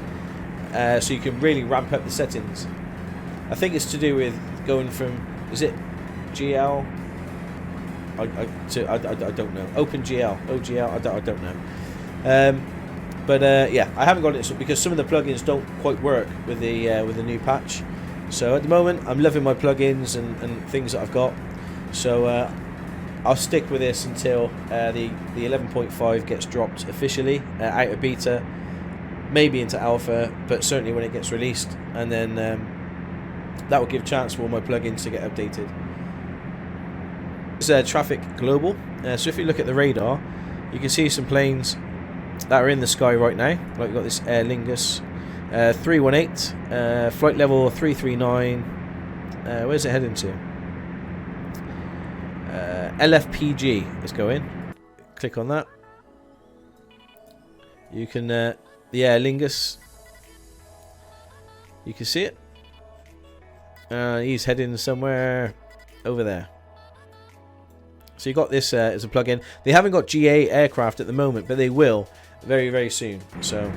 so you can really ramp up the settings. I think it's to do with going from, is it GL? I don't know. OpenGL, OGL, I don't know. Yeah, I haven't got it because some of the plugins don't quite work with the new patch. So at the moment, I'm loving my plugins and things that I've got. So I'll stick with this until the 11.5 gets dropped officially out of beta, maybe into alpha, but certainly when it gets released, and then that will give chance for all my plugins to get updated. This is traffic global. So if you look at the radar, you can see some planes that are in the sky right now. Like we've got this Aer Lingus 318, flight level 339. Where's it heading to? LFPG is going. Click on that. You can, the Aer Lingus. You can see it. He's heading somewhere over there. So you got this as a plug-in. They haven't got GA aircraft at the moment, but they will very, very soon. So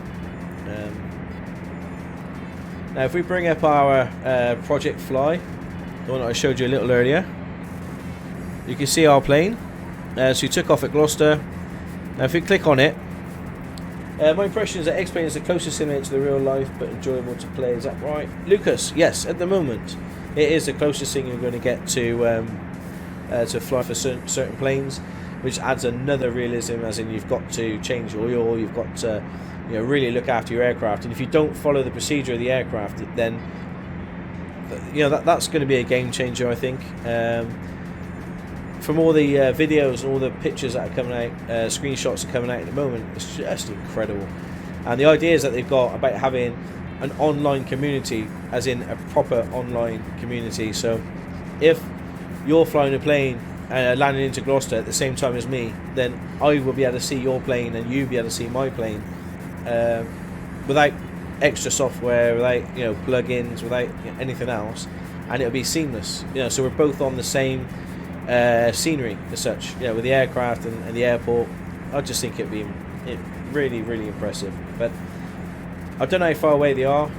now if we bring up our Project Fly, the one that I showed you a little earlier, you can see our plane. So you took off at Gloucester. Now if we click on it, my impression is that X-Plane is the closest simulator to the real life, but enjoyable to play. Is that right, Lucas? Yes, at the moment it is the closest thing you're going to get to fly for certain planes. which adds another realism, as in you've got to change oil, you've got to, you know, really look after your aircraft, and if you don't follow the procedure of the aircraft, then, you know, that's going to be a game changer, I think. From all the videos and all the pictures that are coming out, screenshots are coming out at the moment, it's just incredible. And the ideas that they've got about having an online community, as in a proper online community. So if you're flying a plane landing into Gloucester at the same time as me, then I will be able to see your plane and you'll be able to see my plane, without extra software, without, you know, plugins, without, you know, anything else, and it'll be seamless. You know, so we're both on the same scenery as such. You know, with the aircraft and the airport, I just think it'd be really, really impressive. But I don't know how far away they are,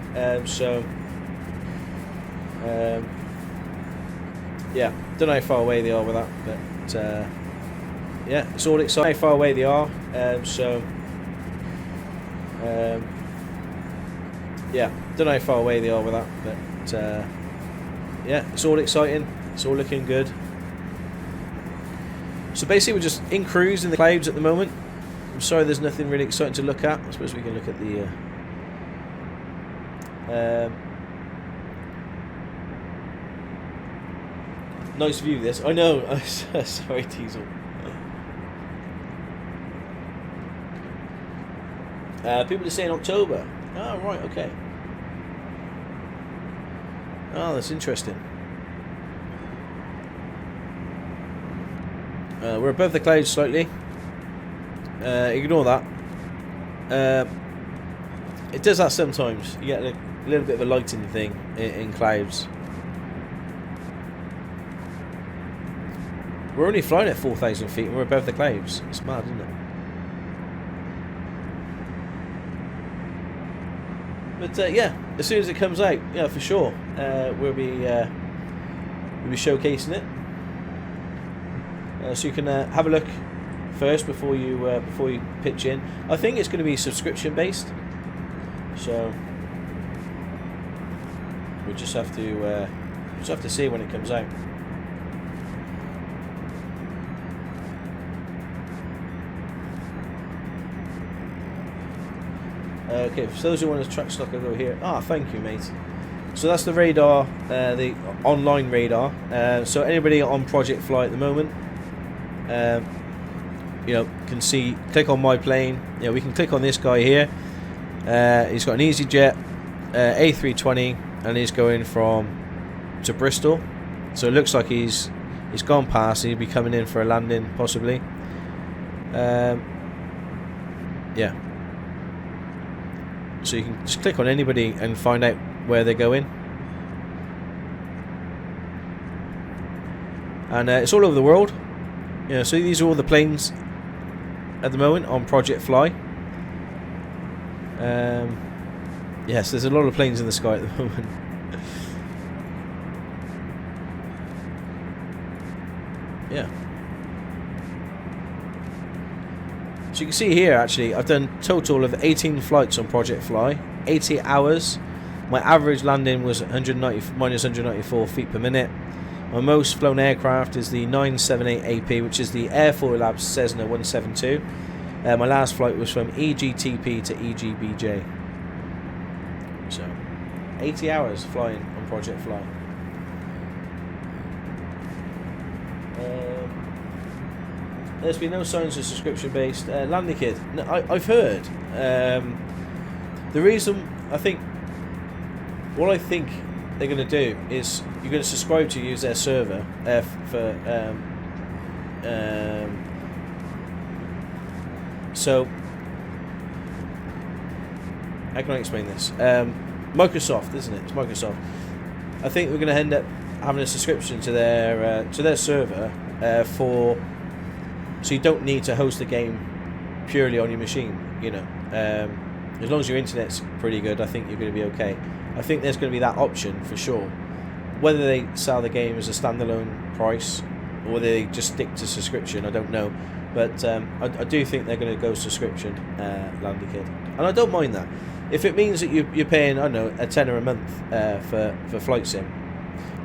yeah, don't know how far away they are with that, but yeah, it's all exciting how far away they are, yeah, don't know how far away they are with that, but yeah, it's all exciting, it's all looking good. So basically we're just in cruise in the clouds at the moment. I'm sorry there's nothing really exciting to look at. I suppose we can look at the nice view of this. I know. Sorry, Diesel. People are saying October. Oh, right, okay. Oh, that's interesting. We're above the clouds slightly. Ignore that. It does that sometimes. You get a little bit of a lighting thing in clouds. We're only flying at 4,000 feet and we're above the clouds. It's mad, isn't it? But yeah, as soon as it comes out, yeah, for sure, we'll be showcasing it. So you can have a look first before you pitch in. I think it's going to be subscription based, so we just have to see when it comes out. Okay, for those who want to track stock, I'll go here. Ah, thank you, mate. So that's the radar, the online radar. So anybody on Project Fly at the moment, you know, can see. Click on my plane. You know, we can click on this guy here. He's got an EasyJet A320, and he's going to Bristol. So it looks like he's gone past. He'll be coming in for a landing, possibly. Yeah. So you can just click on anybody and find out where they're going. And it's all over the world. You know, so these are all the planes at the moment on Project Fly. Yes, there's a lot of planes in the sky at the moment. Yeah. So you can see here, actually, I've done total of 18 flights on Project Fly, 80 hours. My average landing was minus 194 feet per minute. My most flown aircraft is the 978 AP, which is the Air Force Labs Cessna 172. My last flight was from EGTP to EGBJ. So, 80 hours flying on Project Fly. There's been no signs of subscription-based landing kit. No, I've heard. The reason, I think, what I think they're going to do is you're going to subscribe to use their server so how can I explain this? Microsoft, isn't it? It's Microsoft. I think we're going to end up having a subscription to their server so you don't need to host the game purely on your machine. You know, as long as your internet's pretty good, I think you're going to be okay. I think there's going to be that option for sure. Whether they sell the game as a standalone price or whether they just stick to subscription, I don't know. But I do think they're going to go subscription, Landy Kid, and I don't mind that. If it means that you're paying, I don't know, a tenner a month for Flight Sim,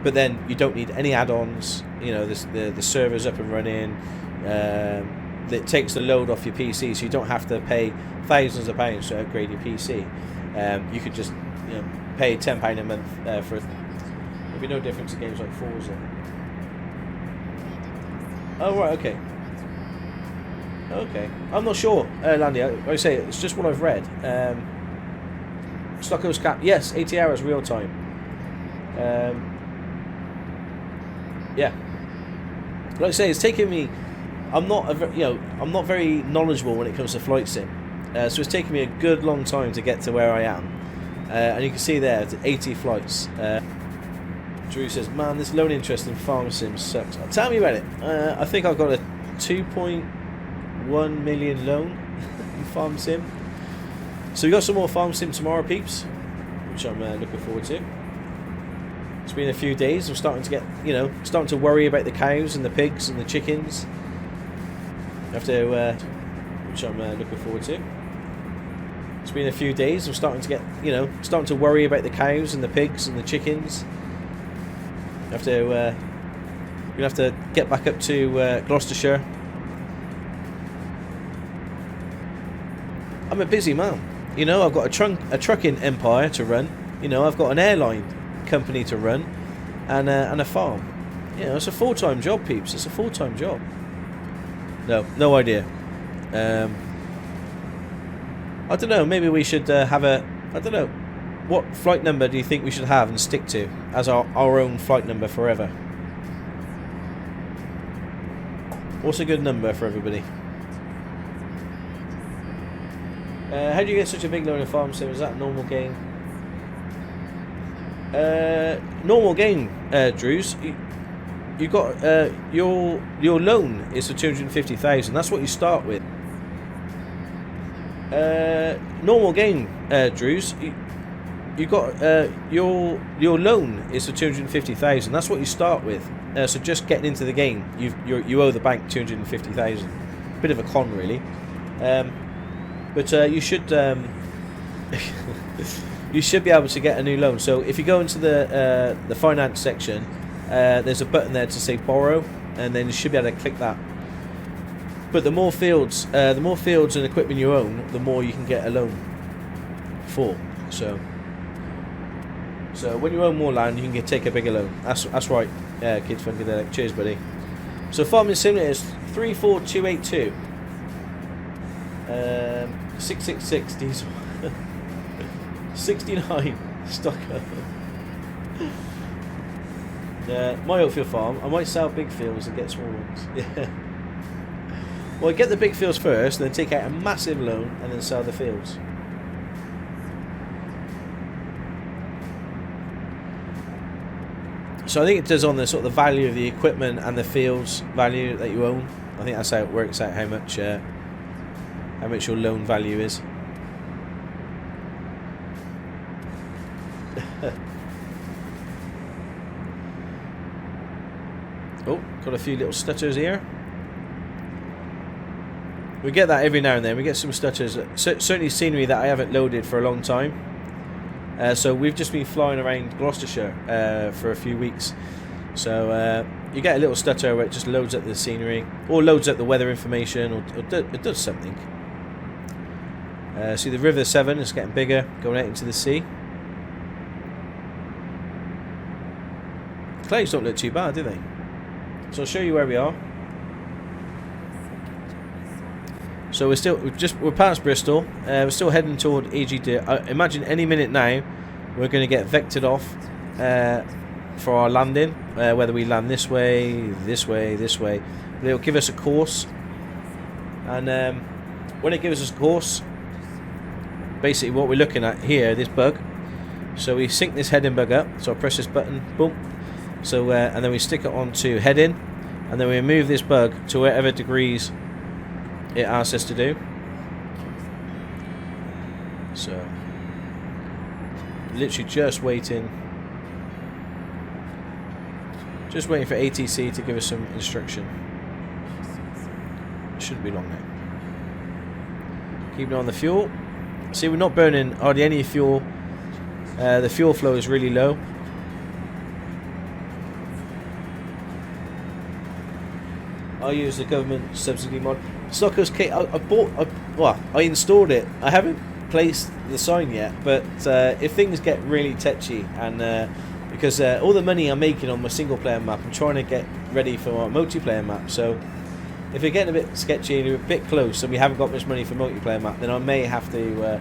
but then you don't need any add-ons. You know, the server's up and running. that takes the load off your PC, so you don't have to pay thousands of pounds to upgrade your PC. You could just pay £10 a month for it. There'll be no difference in games like Forza. Oh right, okay. Okay, I'm not sure, Landy. Like I say, it's just what I've read. Stockoglaws cap, yes, 80 hours real time. Yeah, like I say, it's taken me. I'm not I'm not very knowledgeable when it comes to flight sim, so it's taken me a good long time to get to where I am. And you can see there, 80 flights. Drew says, "Man, this loan interest in farm sim sucks." Tell me about it. I think I've got a 2.1 million loan in farm sim. So we got some more farm sim tomorrow, peeps, which I'm looking forward to. It's been a few days. I'm starting to get, starting to worry about the cows and the pigs and the chickens. I have to, which I'm looking forward to. It's been a few days. I'm starting to get, starting to worry about the cows and the pigs and the chickens. I have to, we're gonna have to get back up to Gloucestershire. I'm a busy man. I've got a trucking empire to run. I've got an airline company to run, and a farm. It's a full-time job, peeps. It's a full-time job. No idea. I don't know. Maybe we should have a. I don't know. What flight number do you think we should have and stick to as our own flight number forever? What's a good number for everybody? How do you get such a big loan of farm sim? Is that a normal game? Normal game, Drews. You got your loan is for 250,000. That's what you start with. Normal game, Drews. You got your loan is for 250,000. That's what you start with. So just getting into the game, you owe the bank 250,000. Bit of a con, really. But you should you should be able to get a new loan. So if you go into the finance section, there's a button there to say borrow, and then you should be able to click that. But the more fields and equipment you own, the more you can get a loan for. So when you own more land, you can take a bigger loan. That's right. Kids Funkadelic. Cheers, buddy. So farming simulator is 34282. 666 diesel. 69 Stocker. My oatfield farm. I might sell big fields and get small ones. Yeah. Well, get the big fields first, then take out a massive loan, and then sell the fields. So I think it does on the sort of the value of the equipment and the fields value that you own. I think that's how it works out how much your loan value is. Oh, got a few little stutters here. We get that every now and then. We get some stutters. Certainly scenery that I haven't loaded for a long time. So we've just been flying around Gloucestershire for a few weeks. So you get a little stutter where it just loads up the scenery, or loads up the weather information, or it does something. See the River Severn is getting bigger, going out into the sea. Clouds don't look too bad, do they? So I'll show you where we are. So we're past Bristol. We're still heading toward EGDW. Imagine any minute now we're going to get vectored off for our landing. Whether we land this way. But it'll give us a course, and when it gives us a course, basically what we're looking at here, this bug. So we sync this heading bug up. So I press this button, boom. So and then we stick it onto heading, and then we move this bug to whatever degrees it asks us to do. So literally just waiting for ATC to give us some instruction. Shouldn't be long now. Keeping on the fuel. See, we're not burning hardly any fuel. The fuel flow is really low. I use the government subsidy mod. Stockos kit. I installed it. I haven't placed the sign yet, but if things get really tetchy and because all the money I'm making on my single player map, I'm trying to get ready for my multiplayer map. So if it's getting a bit sketchy and a bit close, and we haven't got much money for multiplayer map, then I may have to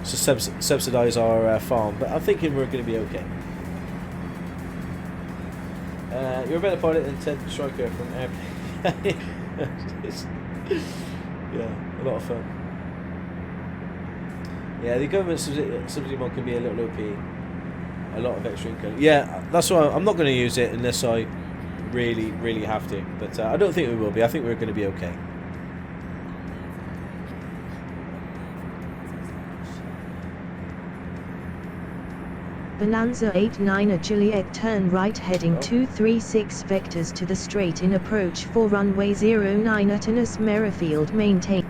subsidise our farm. But I'm thinking we're going to be okay. You're a better pilot than Ted Striker from Airplane. Yeah, a lot of fun. Yeah, the government subsidy mod can be a little OP. A lot of extra income. Yeah, that's why I'm not going to use it unless I really have to. But I don't think we will be. I think we're going to be okay. Bonanza 89 Juliet turn right heading 236 vectors to the straight in approach for runway 09 at Anus Merrifield maintain.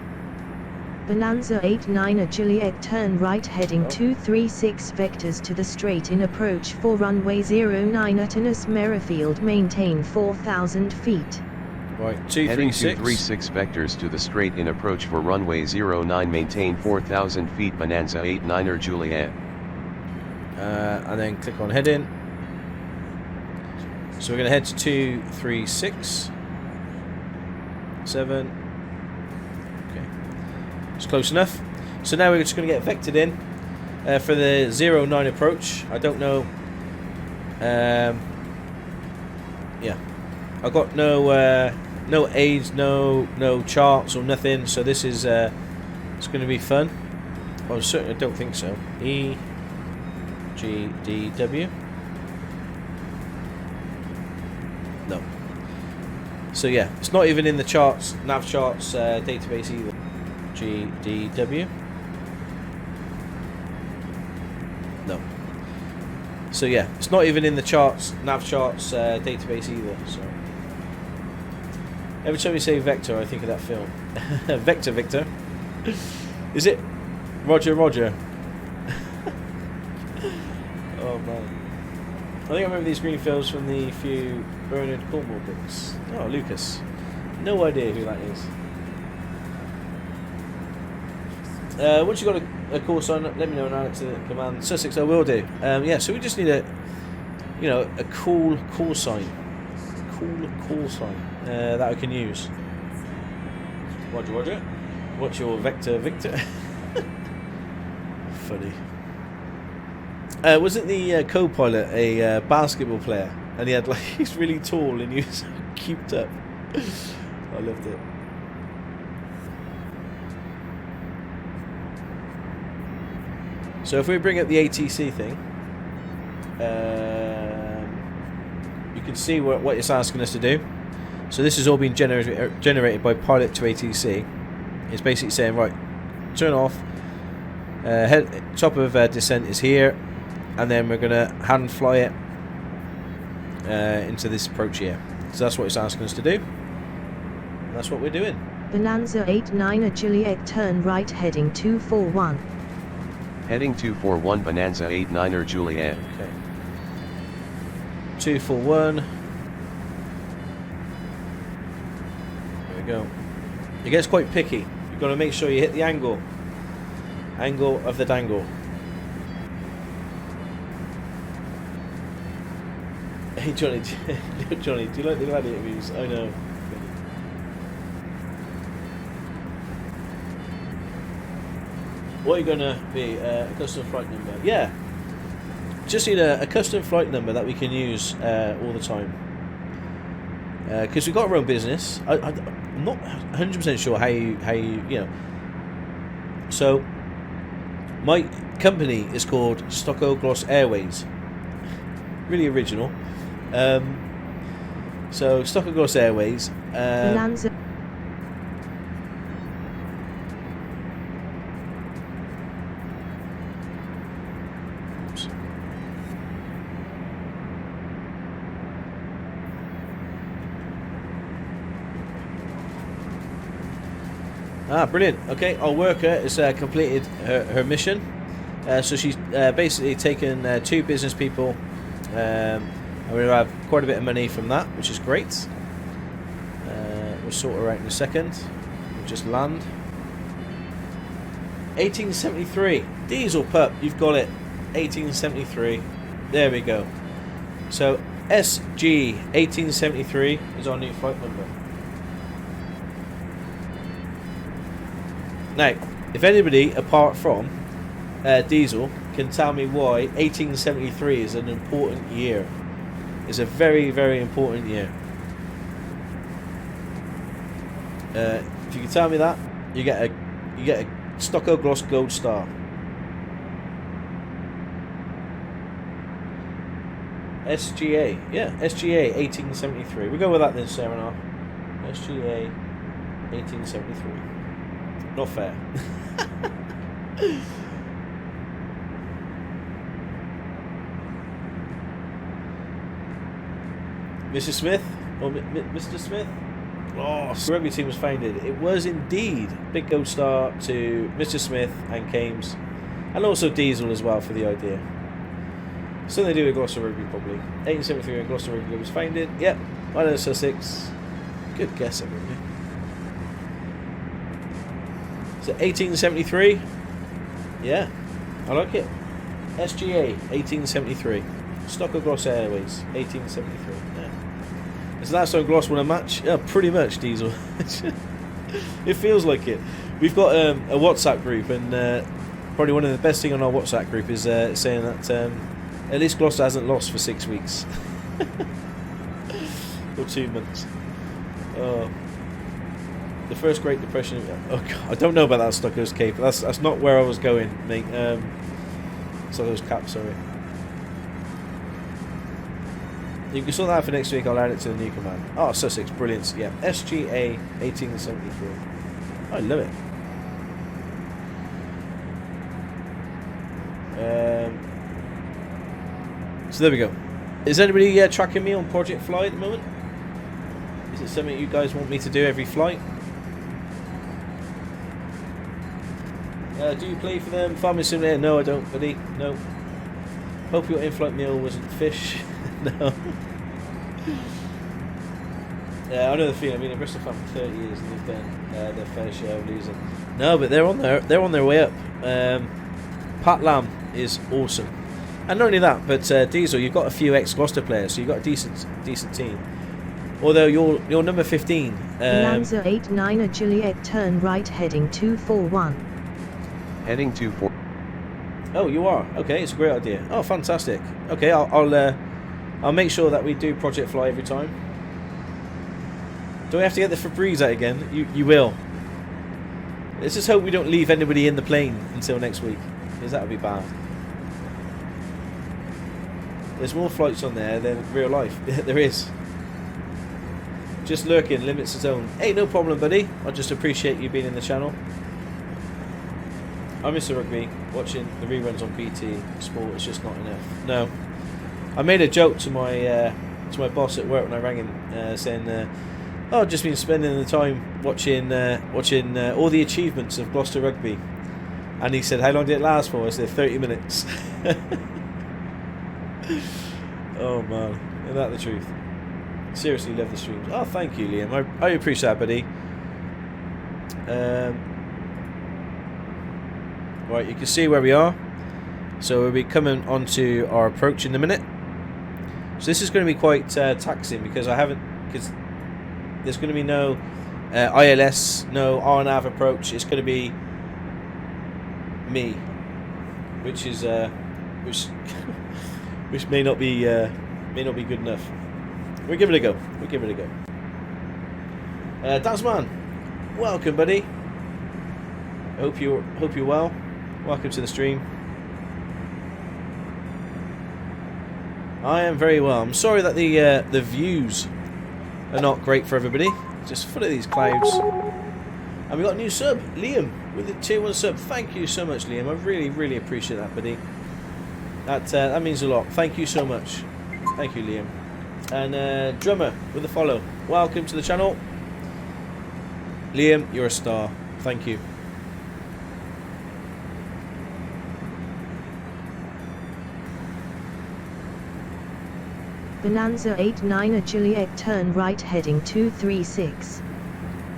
Bonanza 89 Juliet turn right heading 236 vectors to the straight in approach for runway 09 at Anus Merrifield maintain 4,000 feet. Right, 236. Heading 236 vectors to the straight in approach for runway 09 maintain 4,000 feet Bonanza 89er Juliet. And then click on heading. So we're going to head to 236. 7. It's close enough. So now we're just going to get vectored in for the 09 approach. I don't know. Yeah, I've got no aids, no charts or nothing. So this is it's going to be fun. Well, I certainly don't think so. EGDW. No. So yeah, it's not even in the charts, nav charts database either. EGDW. No. So yeah, it's not even in the charts, nav charts database either. So every time you say Vector, I think of that film. Vector, Victor. Is it Roger, Roger? Oh man. I think I remember these green films from the few Bernard Cornwall books. Oh, Lucas. No idea who that is. Once you've got a call sign, let me know and Alex in the command. Sussex, I will do. Yeah, so we just need a cool call sign. Cool call sign that I can use. Roger, Roger. What's your Vector, Victor? Funny. Wasn't the co-pilot a basketball player? And he had he's really tall and he was cubed up. I loved it. So if we bring up the ATC thing, you can see what it's asking us to do. So this is all being generated by pilot to ATC. It's basically saying, right, turn off. Top of descent is here, and then we're going to hand fly it into this approach here. So that's what it's asking us to do. And that's what we're doing. Bonanza 89 Juliet turn right heading 241. Heading 241 Bonanza 89er Juliet. Okay. 241. There we go. It gets quite picky. You've got to make sure you hit the angle. Angle of the dangle. Hey Johnny, Johnny, do you like the gladiator views? I know. What are you gonna be? A custom flight number? Yeah. Just need a custom flight number that we can use all the time. Because we've got our own business. I'm not 100% sure how you know. So my company is called Stockoglaws Airways. Really original. So Stockoglaws Airways. Bonanza. Ah, brilliant. Okay, our worker has completed her mission. So she's basically taken 2 business people. And we're going to have quite a bit of money from that, which is great. We'll We'll sort her out in a second. We'll just land. 1873. Diesel pup, you've got it. 1873. There we go. So SG 1873 is our new flight number. Now, if anybody apart from Diesel can tell me why 1873 is an important year, it's a very, very important year. If you can tell me that, you get a Stockoglaws gold star. SGA, yeah, SGA 1873. We'll go with that then, Sarah. SGA 1873. Not fair. Mrs. Smith? Or Mr. Smith? Oh, the rugby team was founded. It was indeed. Big gold star to Mr. Smith and Kames. And also Diesel as well for the idea. So they do with Gloucester Rugby probably. 1873 when Gloucester Rugby was founded. Yep. I know Sussex. Good guess, everybody. So 1873. Yeah. I like it. SGA 1873. Stockoglaws Airways 1873. Yeah. It's the last time Gloss won a match? Yeah, pretty much, Diesel. It feels like it. We've got a WhatsApp group, and probably one of the best things on our WhatsApp group is saying that at least Gloucester hasn't lost for 6 weeks. Or 2 months. Oh. The first Great Depression. Oh God, I don't know about that Stockoglaws cape. That's not where I was going, mate. Stockoglaws cap, sorry. You can sort that out for next week. I'll add it to the new command. Oh, Sussex, brilliant. Yeah, SGA 1873. I love it. So there we go. Is anybody tracking me on Project Fly at the moment? Is it something you guys want me to do every flight? Do you play for them? Farming Simulator? No, I don't, buddy. No. Hope your in-flight meal wasn't fish. No. Yeah, I know the feeling. I've been a Bristol fan for 30 years and they've done their fair share of losing. No, but they're on their way up. Pat Lam is awesome. And not only that, but Diesel, you've got a few ex-Gloucester players, so you've got a decent team. Although you're number 15. Lanza 89 Juliet, turn right heading 241. Heading 24. Oh, you are? Okay, it's a great idea. Oh, fantastic. Okay, I'll make sure that we do Project Fly every time. Do we have to get the Febreze out again? You will. Let's just hope we don't leave anybody in the plane until next week, because that would be bad. There's more flights on there than real life. There is. Just lurking, limits its own. Hey, no problem, buddy. I just appreciate you being in the channel. I miss the rugby. Watching the reruns on BT Sport is just not enough. No. I made a joke to my boss at work when I rang him, saying, "Oh, I've just been spending the time watching all the achievements of Gloucester Rugby," and he said, "How long did it last for?" I said, 30 minutes. Oh man, isn't that the truth? Seriously, love the streams. Oh, thank you, Liam. I appreciate that, buddy. Right, you can see where we are. So we'll be coming onto our approach in a minute. So this is going to be quite taxing because there's going to be no ILS, no RNAV approach. It's going to be me, which is which may not be good enough. We'll give it a go. Dasman, welcome, buddy. Hope you're well. Welcome to the stream. I am very well. I'm sorry that the views are not great for everybody. Just full of these clouds. And we got a new sub, Liam, with the tier 1 sub. Thank you so much, Liam. I really, really appreciate that, buddy. That means a lot. Thank you so much. Thank you, Liam. And Drummer with a follow. Welcome to the channel. Liam, you're a star. Thank you. Bonanza 89 Juliet, turn right heading 236.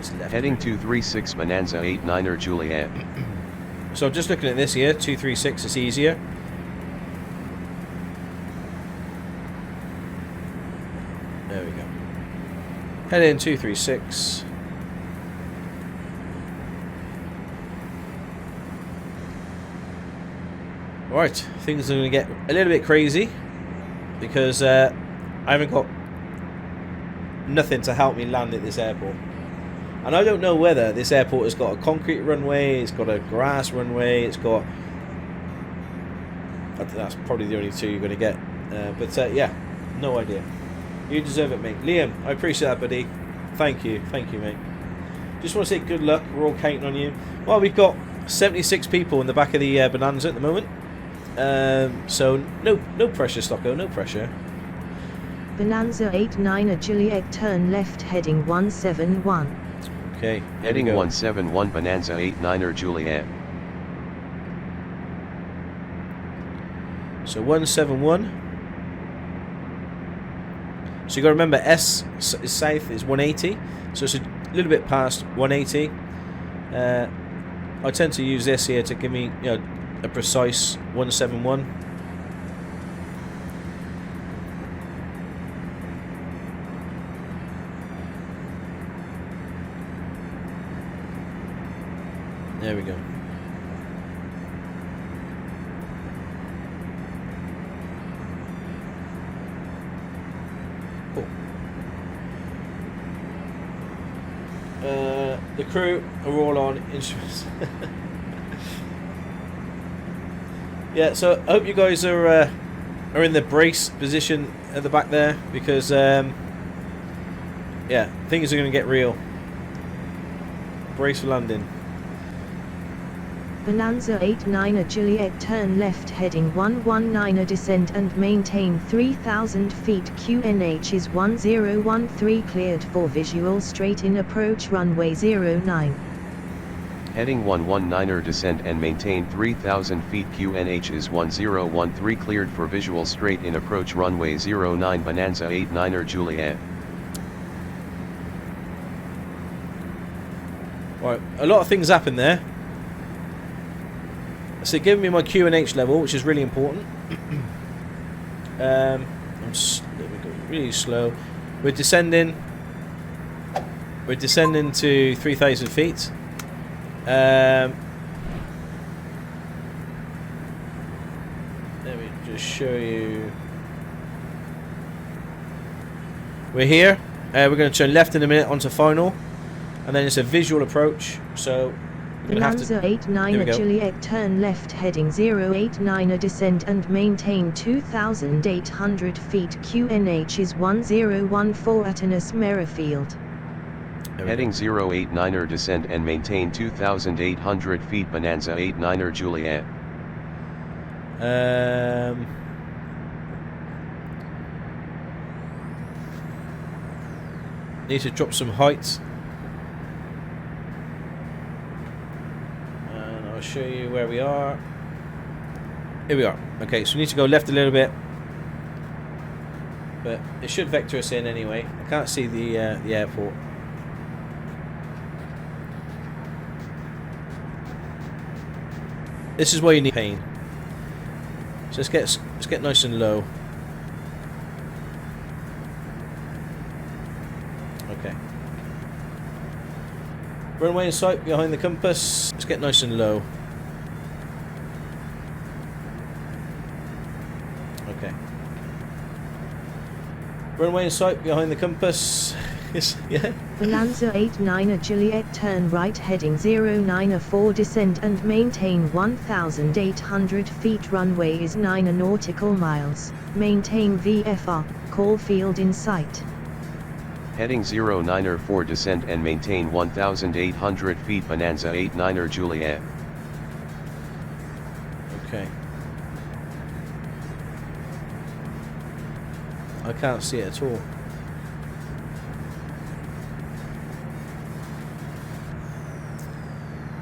It's left. Heading 236 Bonanza 89er Juliet. So I'm just looking at this here, 236, it's easier. There we go. Head in 236. Right, things are going to get a little bit crazy because I haven't got nothing to help me land at this airport. And I don't know whether this airport has got a concrete runway, it's got a grass runway, it's got... I think that's probably the only two you're going to get. But yeah, no idea. You deserve it, mate. Liam, I appreciate that, buddy. Thank you, mate. Just want to say good luck, we're all counting on you. Well, we've got 76 people in the back of the Bonanza at the moment. So no pressure, Stocko, no pressure. Bonanza 89er Juliet, turn left heading 171. Okay, Heading 171 Bonanza 89er Juliet. So 171. So you got to remember S is south is 180. So it's a little bit past 180. I tend to use this here to give me, you know, a precise 171. There we go. Cool. The crew are all on instruments. Yeah, so I hope you guys are in the brace position at the back there because yeah, things are going to get real. Brace for landing. Bonanza 89er Juliet, turn left heading 119er, descend and maintain 3,000 feet. QNH is 1013, cleared for visual straight-in approach runway 09. Heading 119er, descend and maintain 3,000 feet. QNH is 1013, cleared for visual straight-in approach runway 09. Bonanza 89er Juliet. Right, a lot of things happen there. So giving me my QNH level, which is really important. I'm really slow. We're descending to 3,000 feet. Let me just show you. We're here. We're going to turn left in a minute onto final, and then it's a visual approach. So Bonanza 89er Juliet, turn left heading 089er, descend and maintain 2,800 feet. QNH is 1014 at Anas Merrifield. Heading 089er, descend and maintain 2,800 feet. Bonanza 89er Juliet. Need to drop some height. And I'll show you where we are. Here we are. Okay, so we need to go left a little bit. But it should vector us in anyway. I can't see the airport. This is where you need pain. So let's get nice and low. Okay. Runway in sight behind the compass. Let's get nice and low. Okay. Runway in sight behind the compass. Yeah. Bonanza 89er Juliet, turn right heading 094, descend and maintain 1,800 feet. Runway is 9 nautical miles. Maintain VFR, call field in sight. Heading 094, descend and maintain 1,800 feet. Bonanza 89er Juliet. Okay. I can't see it at all.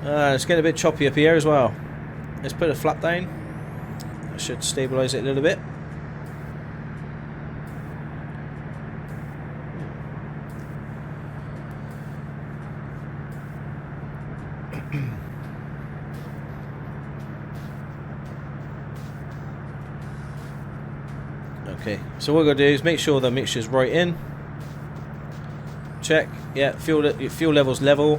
It's getting a bit choppy up here as well. Let's put a flap down. That should stabilise it a little bit. Okay, so what we're going to do is make sure the mixture's right in. Check. Yeah, fuel level's level.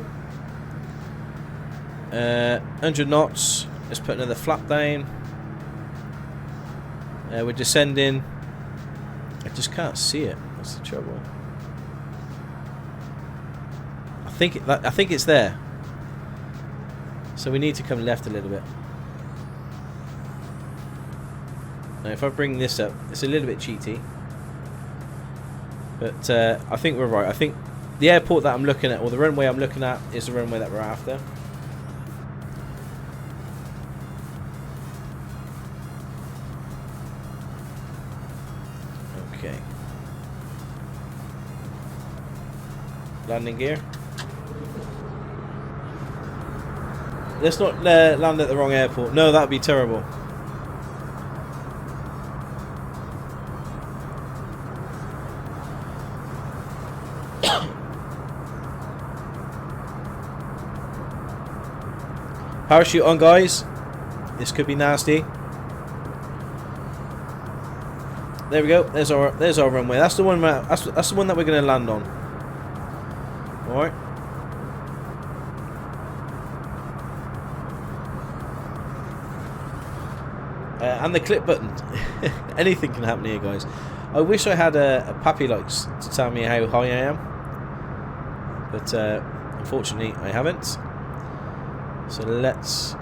100 knots. Let's put another flap down. We're descending. I just can't see it. That's the trouble. I think it's there. So we need to come left a little bit. Now if I bring this up, it's a little bit cheaty. But I think we're right. I think the airport that I'm looking at, or the runway I'm looking at, is the runway that we're after. Okay. Landing gear. Let's not land at the wrong airport. No, that would be terrible. Parachute on, guys. This could be nasty. There we go. There's our runway. That's the one. That's the one that we're going to land on. All right. And the clip button. Anything can happen here, guys. I wish I had a Pappy Likes to tell me how high I am, but unfortunately I haven't. So let's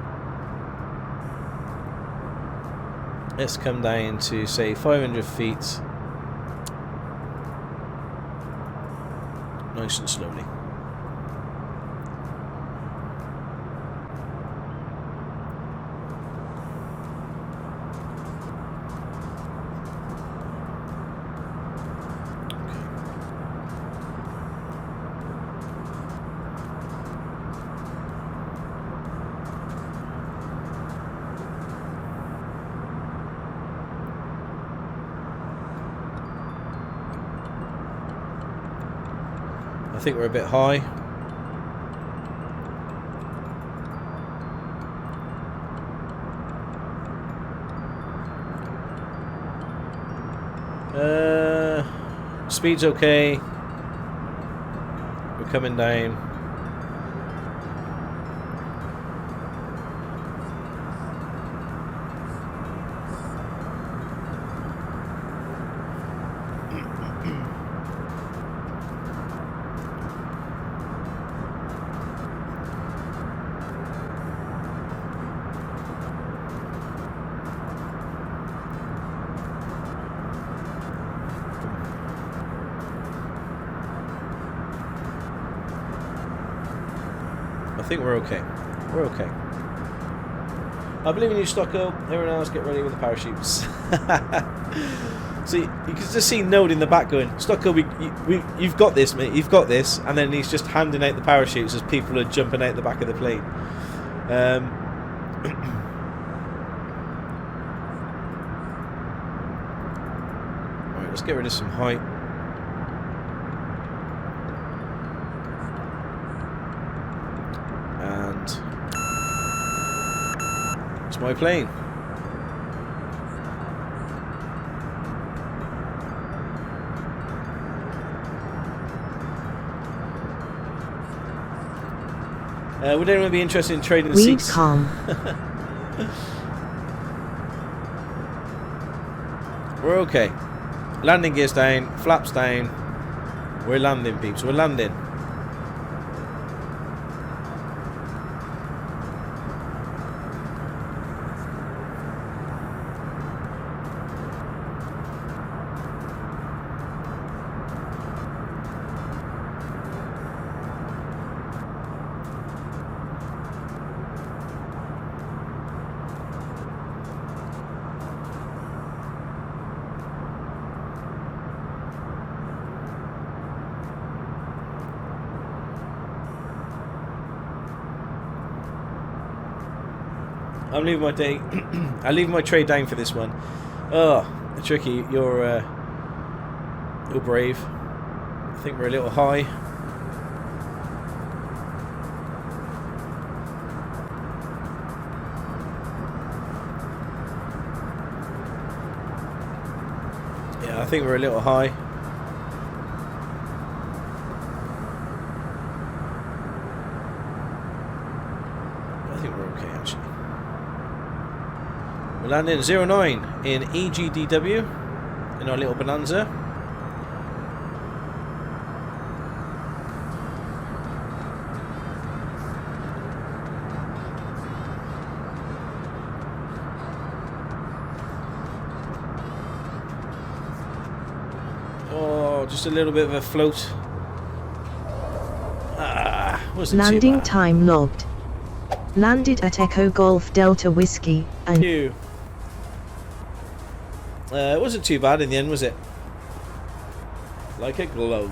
come down to say 500 feet, nice and slowly. I think we're a bit high. Speed's okay. We're coming down. I think we're okay. We're okay. I believe in you, Stocko. Everyone else, get ready with the parachutes. So you can just see Node in the back going, Stocko, you've got this, mate. You've got this. And then he's just handing out the parachutes as people are jumping out the back of the plane. Right, let's get rid of some height. My plane. Would anyone be interested in trading the seats? Read calm. We're okay. Landing gear's down, flaps down. We're landing, peeps. We're landing. I'm leaving my day. I'm leaving my trade down for this one. Oh, Tricky, you're brave. I think we're a little high. I think we're a little high. I think we're okay actually. We're landing 09 in EGDW in our little Bonanza. Oh, just a little bit of a float. Wasn't Landing too bad. time logged. Landed at Echo Golf Delta Whiskey and It wasn't too bad in the end, was it? Like a glove.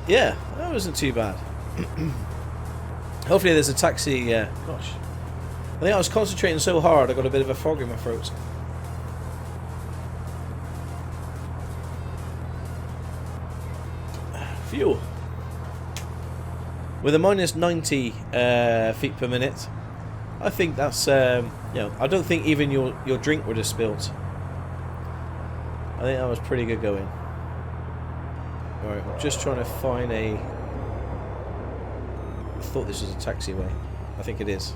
Yeah, that wasn't too bad. Hopefully there's a taxi. Gosh, I think I was concentrating so hard I got a bit of a fog in my throat. Fuel. With a minus 90 feet per minute, I think that's you know, I don't think even your drink would have spilt. I think that was pretty good going. Alright, I'm just trying to find a... I thought this was a taxiway. I think it is.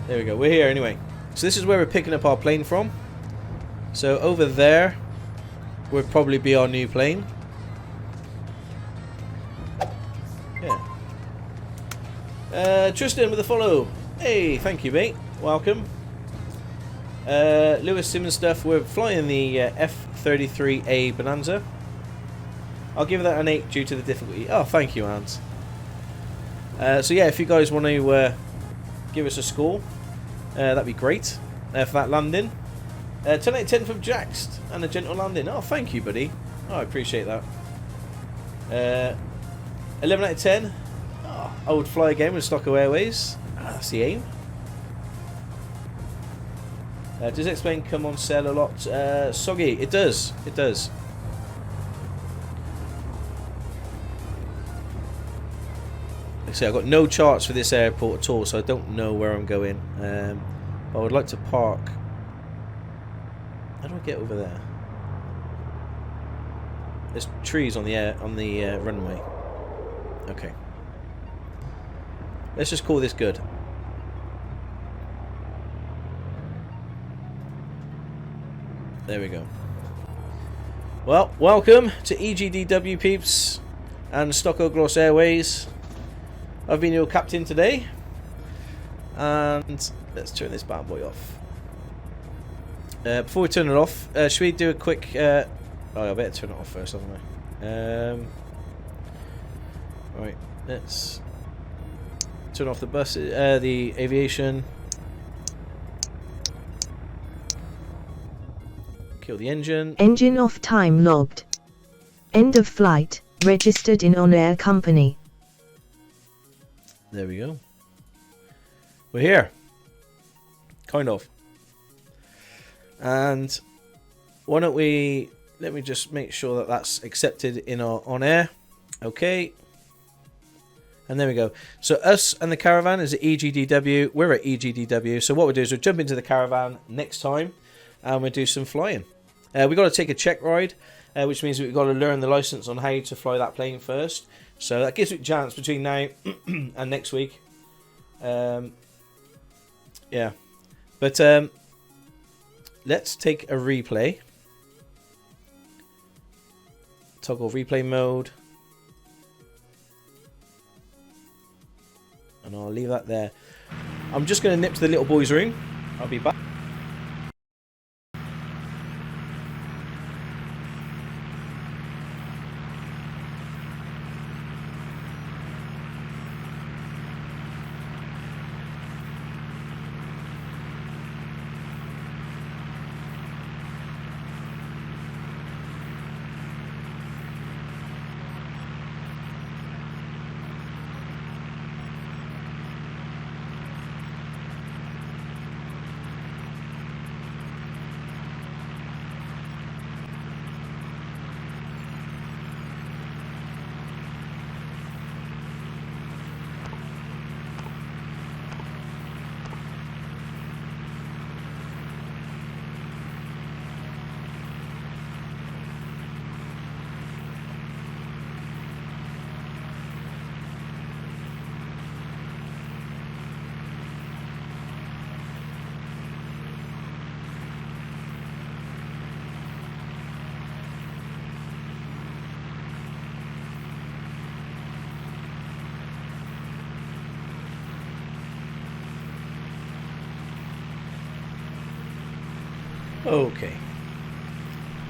There we go, we're here anyway. So this is where we're picking up our plane from. So over there would probably be our new plane. Yeah. Tristan with a follow. Hey, thank you, mate. Welcome. Lewis Simmons stuff. We're flying the F-33A Bonanza. I'll give that an 8 due to the difficulty. Oh, thank you, Hans. So yeah, if you guys want to give us a score, that'd be great for that landing. 10 out of 10 from Jaxt and a gentle landing. Oh, thank you, buddy. Oh, I appreciate that. 11 out of 10. Oh, I would fly again with Stocko Airways. That's the aim. Does it explain come on sale a lot? Soggy, it does. It does. Like I say, I've got no charts for this airport at all, so I don't know where I'm going. But I would like to park. How do I get over there? There's trees on the runway. Okay. Let's just call this good. There we go. Well, welcome to EGDW peeps and Stockoglaws Airways. I've been your captain today. And let's turn this bad boy off. Before we turn it off, should we do a quick... oh, I better turn it off first, haven't I? Right, let's turn off the bus, the aviation. Kill the engine. engine off time logged. End of flight, registered in on-air company. There we go. We're here. Kind of. And why don't we... Let me just make sure that that's accepted in our on-air. Okay. And there we go. So us and the caravan is at EGDW. We're at EGDW. So what we'll do is we'll jump into the caravan next time. And we'll do some flying. We've got to take a check ride. Which means we've got to learn the license on how to fly that plane first. So that gives it a chance between now and next week. Yeah. But let's take a replay. Toggle replay mode. And I'll leave that there. I'm just going to nip to the little boy's room. I'll be back. Okay.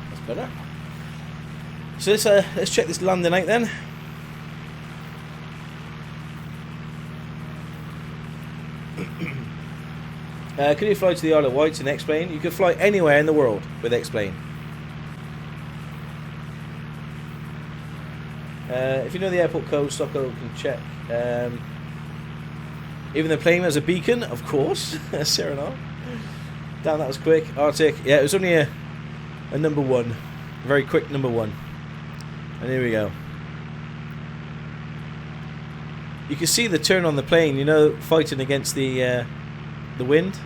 That's better. So let's check this landing out then. Can you fly to the Isle of Wight in X-Plane? You can fly anywhere in the world with X-Plane. If you know the airport code, Stocko can check. Even the plane has a beacon, of course. Serenade. Damn, that was quick. Arctic. Yeah, it was only a number 1. A very quick number 1. And here we go. You can see the turn on the plane, you know, fighting against the wind.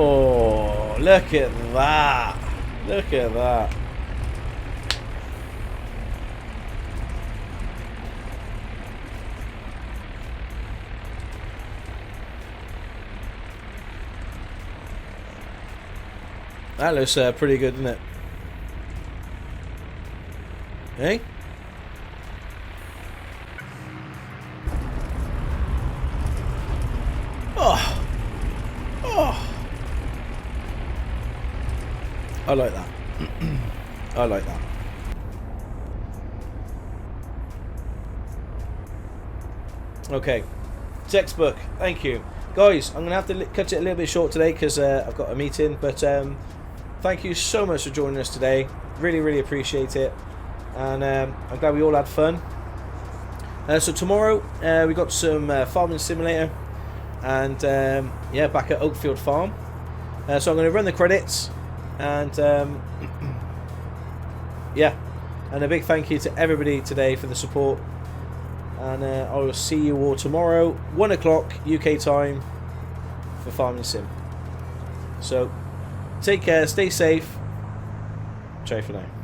Oh, look at that. Look at that. That looks pretty good, doesn't it? Hey? Oh! Oh! I like that. I like that. Okay. Textbook. Thank you. Guys, I'm going to have to cut it a little bit short today because I've got a meeting. But thank you so much for joining us today. Really, really appreciate it. And I'm glad we all had fun. So tomorrow we got some farming simulator. And yeah, back at Oakfield Farm. So I'm going to run the credits. And yeah, and a big thank you to everybody today for the support, and I will see you all tomorrow 1 o'clock UK time for Farming Sim. So take care, stay safe, ciao for now.